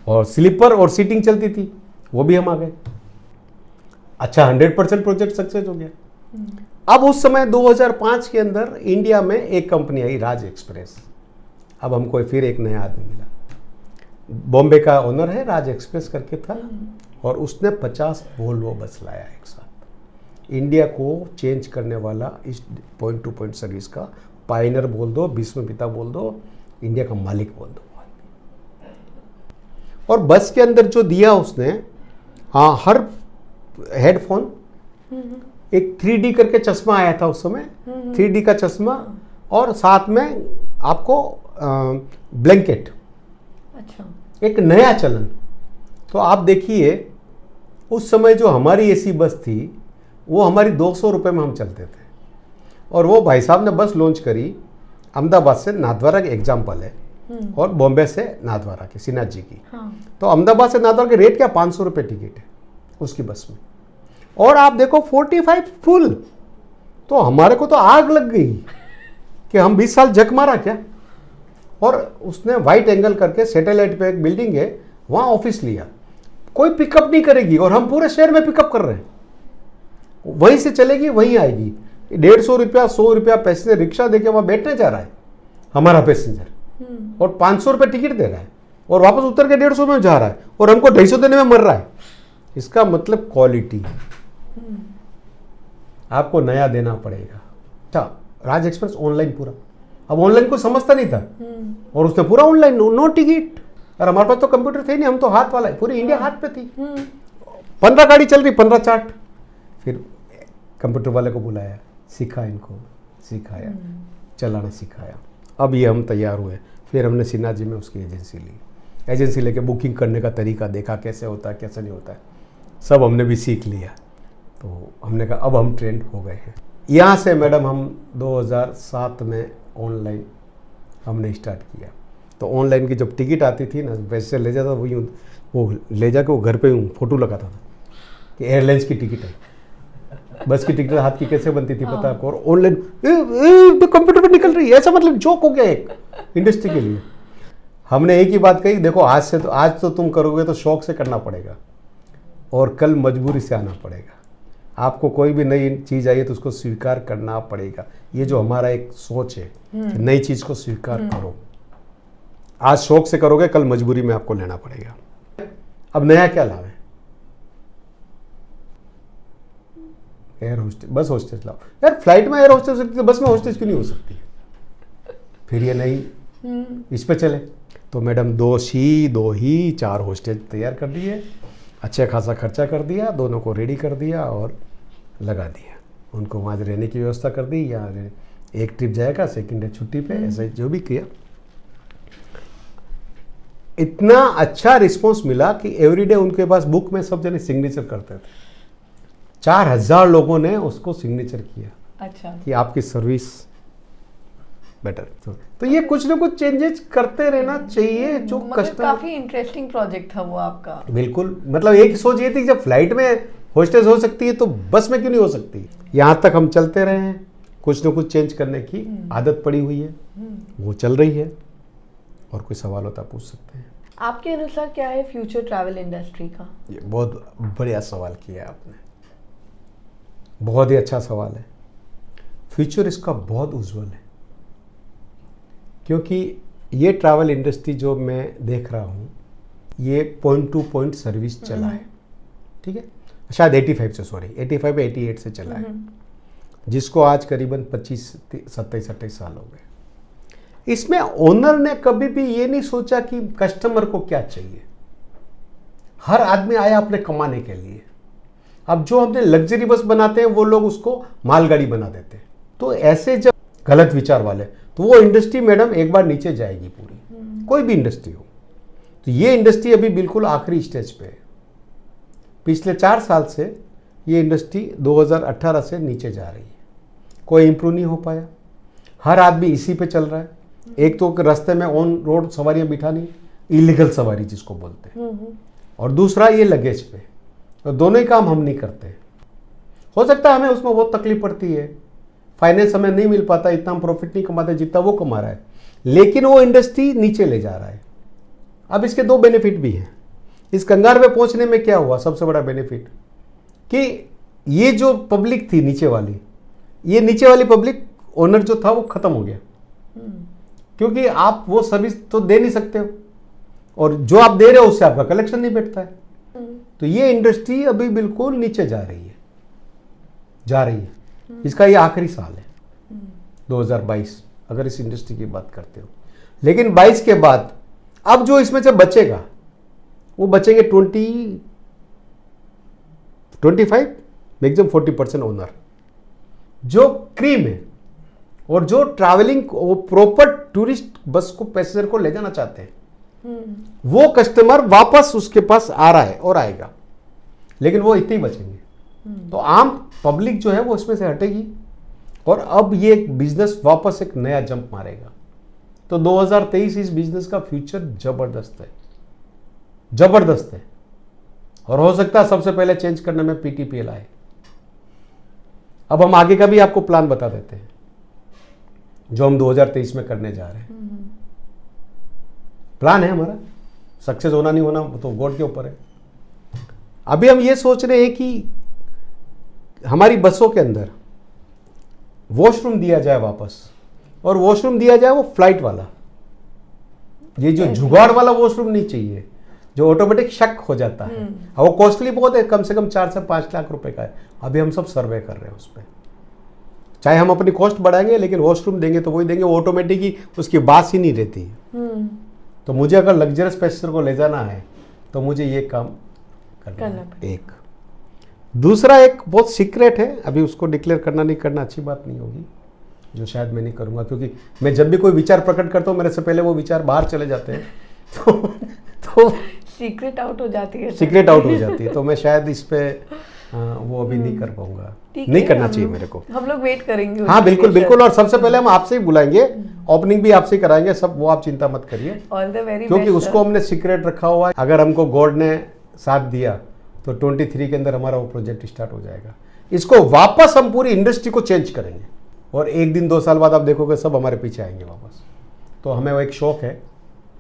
और स्लीपर और सीटिंग चलती थी वो भी हम आ गए। अच्छा 100% प्रोजेक्ट सक्सेस हो गया। अब उस समय 2005 के अंदर इंडिया में एक कंपनी आई, राज एक्सप्रेस। अब हमको फिर एक नया आदमी मिला, बॉम्बे का ओनर है, राज एक्सप्रेस करके था, और उसने 50 वोल्वो बस लाया एक साथ। इंडिया को चेंज करने वाला इस पॉइंट टू पॉइंट सर्विस का पायनियर बोल दो, भीष्म पिता बोल दो, इंडिया का मालिक बोल दो। और बस के अंदर जो दिया उसने, हाँ, हर हेडफोन एक 3D करके चश्मा आया था उस समय, 3D का चश्मा, और साथ में आपको ब्लैंकेट। अच्छा। एक नया चलन। तो आप देखिए उस समय जो हमारी एसी बस थी वो हमारी 200 रुपये में हम चलते थे, और वो भाई साहब ने बस लॉन्च करी अहमदाबाद से नाथद्वारा की, एग्जाम्पल है, और बॉम्बे से नाथद्वारा की, सिन्हा जी की। हाँ। तो अहमदाबाद से नाथद्वारा के रेट क्या, 500 रुपये टिकट है उसकी बस में, और आप देखो 45 फुल। तो हमारे को तो आग लग गई कि हम 20 साल जक मारा क्या। और उसने वाइट एंगल करके सैटेलाइट पे एक बिल्डिंग है वहाँ ऑफिस लिया, कोई पिकअप नहीं करेगी, और हम पूरे शहर में पिकअप कर रहे हैं, वहीं से चलेगी वहीं आएगी। 150 रुपया 100 रुपया पैसेंजर रिक्शा देके वहाँ बैठने जा रहा है हमारा पैसेंजर, और 500 रुपये टिकट दे रहा है, और वापस उतर के 150 में जा रहा है, और हमको 250 देने में मर रहा है। इसका मतलब क्वालिटी आपको नया देना पड़ेगा। अच्छा, राज एक्सप्रेस ऑनलाइन पूरा, अब ऑनलाइन को समझता नहीं था, और उसने पूरा ऑनलाइन, नो टिकट। और हमारे पास तो कंप्यूटर थे नहीं, हम तो हाथ वाला है, पूरी इंडिया हाथ पे थी। 15 गाड़ी चल रही, 15 चार्ट। फिर कंप्यूटर वाले को बुलाया, सिखा इनको, सिखाया, चलाना सिखाया। अब ये हम तैयार हुए। फिर हमने सिन्हा जी में उसकी एजेंसी ली, एजेंसी लेके बुकिंग करने का तरीका देखा, कैसे होता है कैसे नहीं होता है, सब हमने भी सीख लिया। तो हमने कहा अब हम ट्रेंड हो गए हैं। यहाँ से मैडम हम 2007 में ऑनलाइन हमने स्टार्ट किया। तो ऑनलाइन की जब टिकट आती थी ना, वैसे ले जाता वही, वो ले जाके वो घर पे फ़ोटो लगाता था कि एयरलाइंस की टिकट है। बस की टिकट हाथ की कैसे बनती थी पता है आपको, और ऑनलाइन तो कंप्यूटर पर निकल रही है, ऐसा मतलब जोक हो गया एक इंडस्ट्री के लिए। हमने एक ही बात कही, देखो आज तो तुम करोगे तो शौक से करना पड़ेगा, और कल मजबूरी से आना पड़ेगा। आपको कोई भी नई चीज़ आई है तो उसको स्वीकार करना पड़ेगा। ये जो हमारा एक सोच है, नई चीज़ को स्वीकार करो। आज शौक से करोगे, कल मजबूरी में आपको लेना पड़ेगा। अब नया क्या लावे, एयर होस्टेस, बस होस्टेस लाओ यार। फ्लाइट में एयर होस्टेस हो सकती है, बस में होस्टेस क्यों नहीं हो सकती? फिर ये नहीं, इस पे चले। तो मैडम 2 ही 4 होस्टेस तैयार कर दिए, अच्छा खासा खर्चा कर दिया, दोनों को रेडी कर दिया और लगा दिया। उनको वहाँ रहने की व्यवस्था कर दी, या एक ट्रिप जाएगा, सेकंड डे छुट्टी पे, ऐसा जो भी किया। इतना अच्छा रिस्पॉन्स मिला कि एवरीडे उनके पास बुक में सब जने सिग्नेचर करते थे। 4000 लोगों ने उसको सिग्नेचर किया। अच्छा। कि आपकी सर्विस बेटर। तो ये कुछ ना कुछ चेंजेस करते रहना चाहिए जो कस्टमर। काफी इंटरेस्टिंग प्रोजेक्ट था वो आपका। बिल्कुल, मतलब एक सोच ये थी कि जब फ्लाइट में होस्टेस हो सकती है तो बस में क्यों नहीं हो सकती। यहाँ तक हम चलते रहे हैं, कुछ ना कुछ चेंज करने की आदत पड़ी हुई है, वो चल रही है। और कोई सवाल होता पूछ सकते हैं। आपके अनुसार क्या है फ्यूचर ट्रैवल इंडस्ट्री का? ये बहुत बढ़िया सवाल किया है आपने, बहुत ही अच्छा सवाल है। फ्यूचर इसका बहुत उज्जवल है, क्योंकि ये ट्रैवल इंडस्ट्री जो मैं देख रहा हूँ, ये पॉइंट टू पॉइंट सर्विस चला है, ठीक है। शायद 88 से चला है, जिसको आज करीबन 27-28 साल हो गए। इसमें ओनर ने कभी भी ये नहीं सोचा कि कस्टमर को क्या चाहिए। हर आदमी आया अपने कमाने के लिए। अब जो हमने लग्जरी बस बनाते हैं वो लोग उसको मालगाड़ी बना देते हैं। तो ऐसे जब गलत विचार वाले, तो वो इंडस्ट्री मैडम एक बार नीचे जाएगी पूरी, कोई भी इंडस्ट्री हो। तो ये इंडस्ट्री अभी बिल्कुल आखिरी स्टेज पे है। पिछले 4 साल से ये इंडस्ट्री 2018 से नीचे जा रही है, कोई इम्प्रूव नहीं हो पाया। हर आदमी इसी पे चल रहा है। एक तो रास्ते में ऑन रोड सवारियां बिठानी, इलीगल सवारी जिसको बोलते हैं, और दूसरा ये लगेज पे। तो दोनों ही काम हम नहीं करते। हो सकता है हमें उसमें बहुत तकलीफ पड़ती है, फाइनेंस हमें नहीं मिल पाता, इतना हम प्रॉफिट नहीं कमाते जितना वो कमा रहा है, लेकिन वो इंडस्ट्री नीचे ले जा रहा है। अब इसके 2 बेनिफिट भी हैं। इस कंगार पे पहुंचने में क्या हुआ, सबसे बड़ा बेनिफिट कि ये जो पब्लिक थी नीचे वाली, ये नीचे वाली पब्लिक ओनर जो था वो खत्म हो गया, क्योंकि आप वो सर्विस तो दे नहीं सकते हो, और जो आप दे रहे हो उससे आपका कलेक्शन नहीं बैठता है। तो ये इंडस्ट्री अभी बिल्कुल नीचे जा रही है। इसका ये आखिरी साल है 2022, अगर इस इंडस्ट्री की बात करते हो। लेकिन 22 के बाद अब जो इसमें से बचेगा वो बचेंगे 25 मैक्सिमम 40% ओनर, जो क्रीम है और जो ट्रैवलिंग वो प्रॉपर टूरिस्ट बस को पैसेंजर को ले जाना चाहते हैं, वो कस्टमर वापस उसके पास आ रहा है और आएगा, लेकिन वो इतने ही बचेंगे। तो आम पब्लिक जो है वो इसमें से हटेगी और अब ये बिजनेस वापस एक नया जंप मारेगा। तो 2023 इस बिजनेस का फ्यूचर जबरदस्त है, जबरदस्त है। और हो सकता है सबसे पहले चेंज करने में PTPL आए। अब हम आगे का भी आपको प्लान बता देते हैं जो हम 2023 में करने जा रहे हैं। प्लान है हमारा, सक्सेस होना नहीं होना तो गॉड के ऊपर है। अभी हम ये सोच रहे हैं कि हमारी बसों के अंदर वॉशरूम दिया जाए वापस, और वॉशरूम दिया जाए वो फ्लाइट वाला। ये जो जुगाड़ वाला वॉशरूम नहीं चाहिए जो ऑटोमेटिक शक हो जाता है, वो कॉस्टली बहुत है, कम से कम 4 से 5 लाख रुपए का है। अभी हम सब सर्वे कर रहे हैं उस पर, चाहे हम अपनी कॉस्ट बढ़ाएंगे लेकिन वॉशरूम देंगे तो वही देंगे, वो ऑटोमेटिक ही उसकी बात ही नहीं रहती है। तो मुझे अगर लग्जरियस पैसेंजर को ले जाना है तो मुझे ये काम करना है। एक दूसरा एक बहुत सीक्रेट है, अभी उसको डिक्लेयर करना नहीं करना अच्छी बात नहीं होगी, जो शायद मैं नहीं करूंगा, क्योंकि मैं जब भी कोई विचार प्रकट करता हूँ मेरे से पहले वो विचार बाहर चले जाते हैं तो सीक्रेट आउट हो जाती है, सीक्रेट आउट हो जाती है। तो मैं शायद इस पे वो अभी नहीं कर पाऊंगा, नहीं करना चाहिए मेरे को। हम लोग वेट करेंगे। हाँ बिल्कुल बिल्कुल, और सबसे पहले हम आपसे ही बुलाएंगे, ओपनिंग भी आपसे ही कराएंगे सब, वो आप चिंता मत करिए, ऑल द वेरी क्योंकि उसको हमने सीक्रेट रखा हुआ है। अगर हमको गॉड ने साथ दिया तो 23 के अंदर हमारा वो प्रोजेक्ट स्टार्ट हो जाएगा। इसको वापस हम पूरी इंडस्ट्री को चेंज करेंगे और 1 दिन 2 साल बाद आप देखोगे सब हमारे पीछे आएंगे वापस। तो हमें वो एक शौक है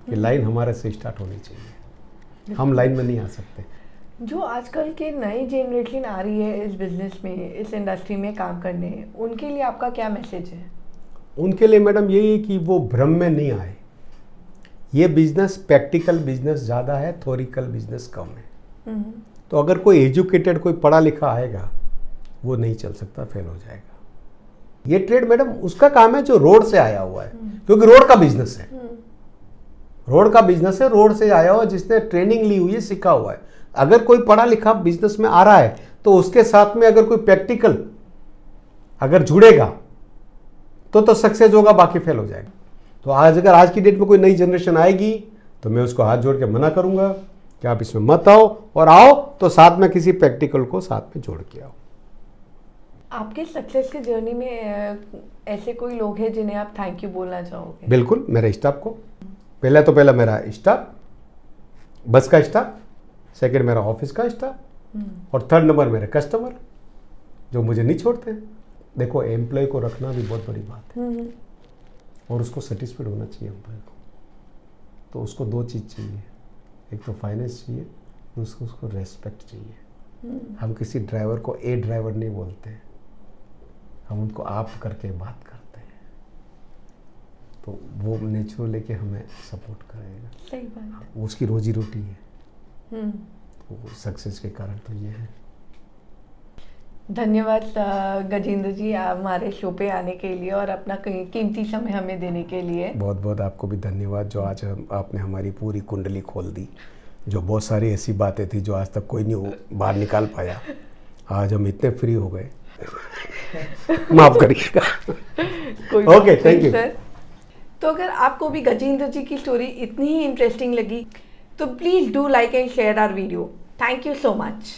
कि लाइन हमारे से स्टार्ट होनी चाहिए, हम लाइन में नहीं आ सकते। जो आजकल के नई जनरेशन आ रही है इस बिजनेस में, इस इंडस्ट्री में काम करने, उनके लिए आपका क्या मैसेज है? उनके लिए मैडम यही है कि वो भ्रम में नहीं आए। ये बिजनेस प्रैक्टिकल बिजनेस ज़्यादा है, थ्योरिकल बिजनेस कम है। तो अगर कोई एजुकेटेड कोई पढ़ा लिखा आएगा वो नहीं चल सकता, फेल हो जाएगा। ये ट्रेड मैडम उसका काम है जो रोड से आया हुआ है, क्योंकि रोड का बिजनेस है, रोड का बिजनेस है, रोड से आया हुआ जिसने ट्रेनिंग ली हुई है, सीखा हुआ है। अगर कोई पढ़ा लिखा बिजनेस में आ रहा है तो उसके साथ में अगर कोई प्रैक्टिकल अगर जुड़ेगा तो सक्सेस होगा, बाकी फेल हो जाएगा। तो अगर आज की डेट में कोई नई जनरेशन आएगी तो मैं उसको हाथ जोड़ के मना करूंगा कि आप इसमें मत आओ, और आओ तो साथ में किसी प्रैक्टिकल को साथ में जोड़ के आओ। आपके सक्सेस की जर्नी में ऐसे कोई लोग हैं जिन्हें आप थैंक यू बोलना चाहोगे? बिल्कुल, मेरे स्टाफ को। पहला मेरा स्टाफ, बस का स्टाफ, सेकंड मेरा ऑफिस का स्टाफ, और थर्ड नंबर मेरे कस्टमर जो मुझे नहीं छोड़ते। देखो एम्प्लॉय को रखना भी बहुत बड़ी बात है, और उसको सेटिस्फाइड होना चाहिए एम्प्लॉय को। तो उसको 2 चीज़ चाहिए, एक तो फाइनेंस चाहिए, दूसरा उसको रेस्पेक्ट चाहिए। हम किसी ड्राइवर को ए ड्राइवर नहीं बोलते, हम उनको आप करके बात करते हैं, तो वो नेचुरल लेके हमें सपोर्ट करेगा। सही बात है। उसकी रोजी रोटी है, वो सक्सेस के कारण तो ये है। धन्यवाद गजेंद्र जी हमारे शो पे आने के लिए और अपना कीमती समय हमें देने के लिए। बहुत बहुत आपको भी धन्यवाद जो आज आपने हमारी पूरी कुंडली खोल दी, जो बहुत सारी ऐसी बातें थी जो आज तक कोई नहीं बाहर निकाल पाया, आज हम इतने फ्री हो गए। माफ करिएगा। Okay, thank you sir. तो अगर आपको भी गजेंद्र जी की स्टोरी इतनी ही इंटरेस्टिंग लगी तो please do like and share our video. Thank you so much.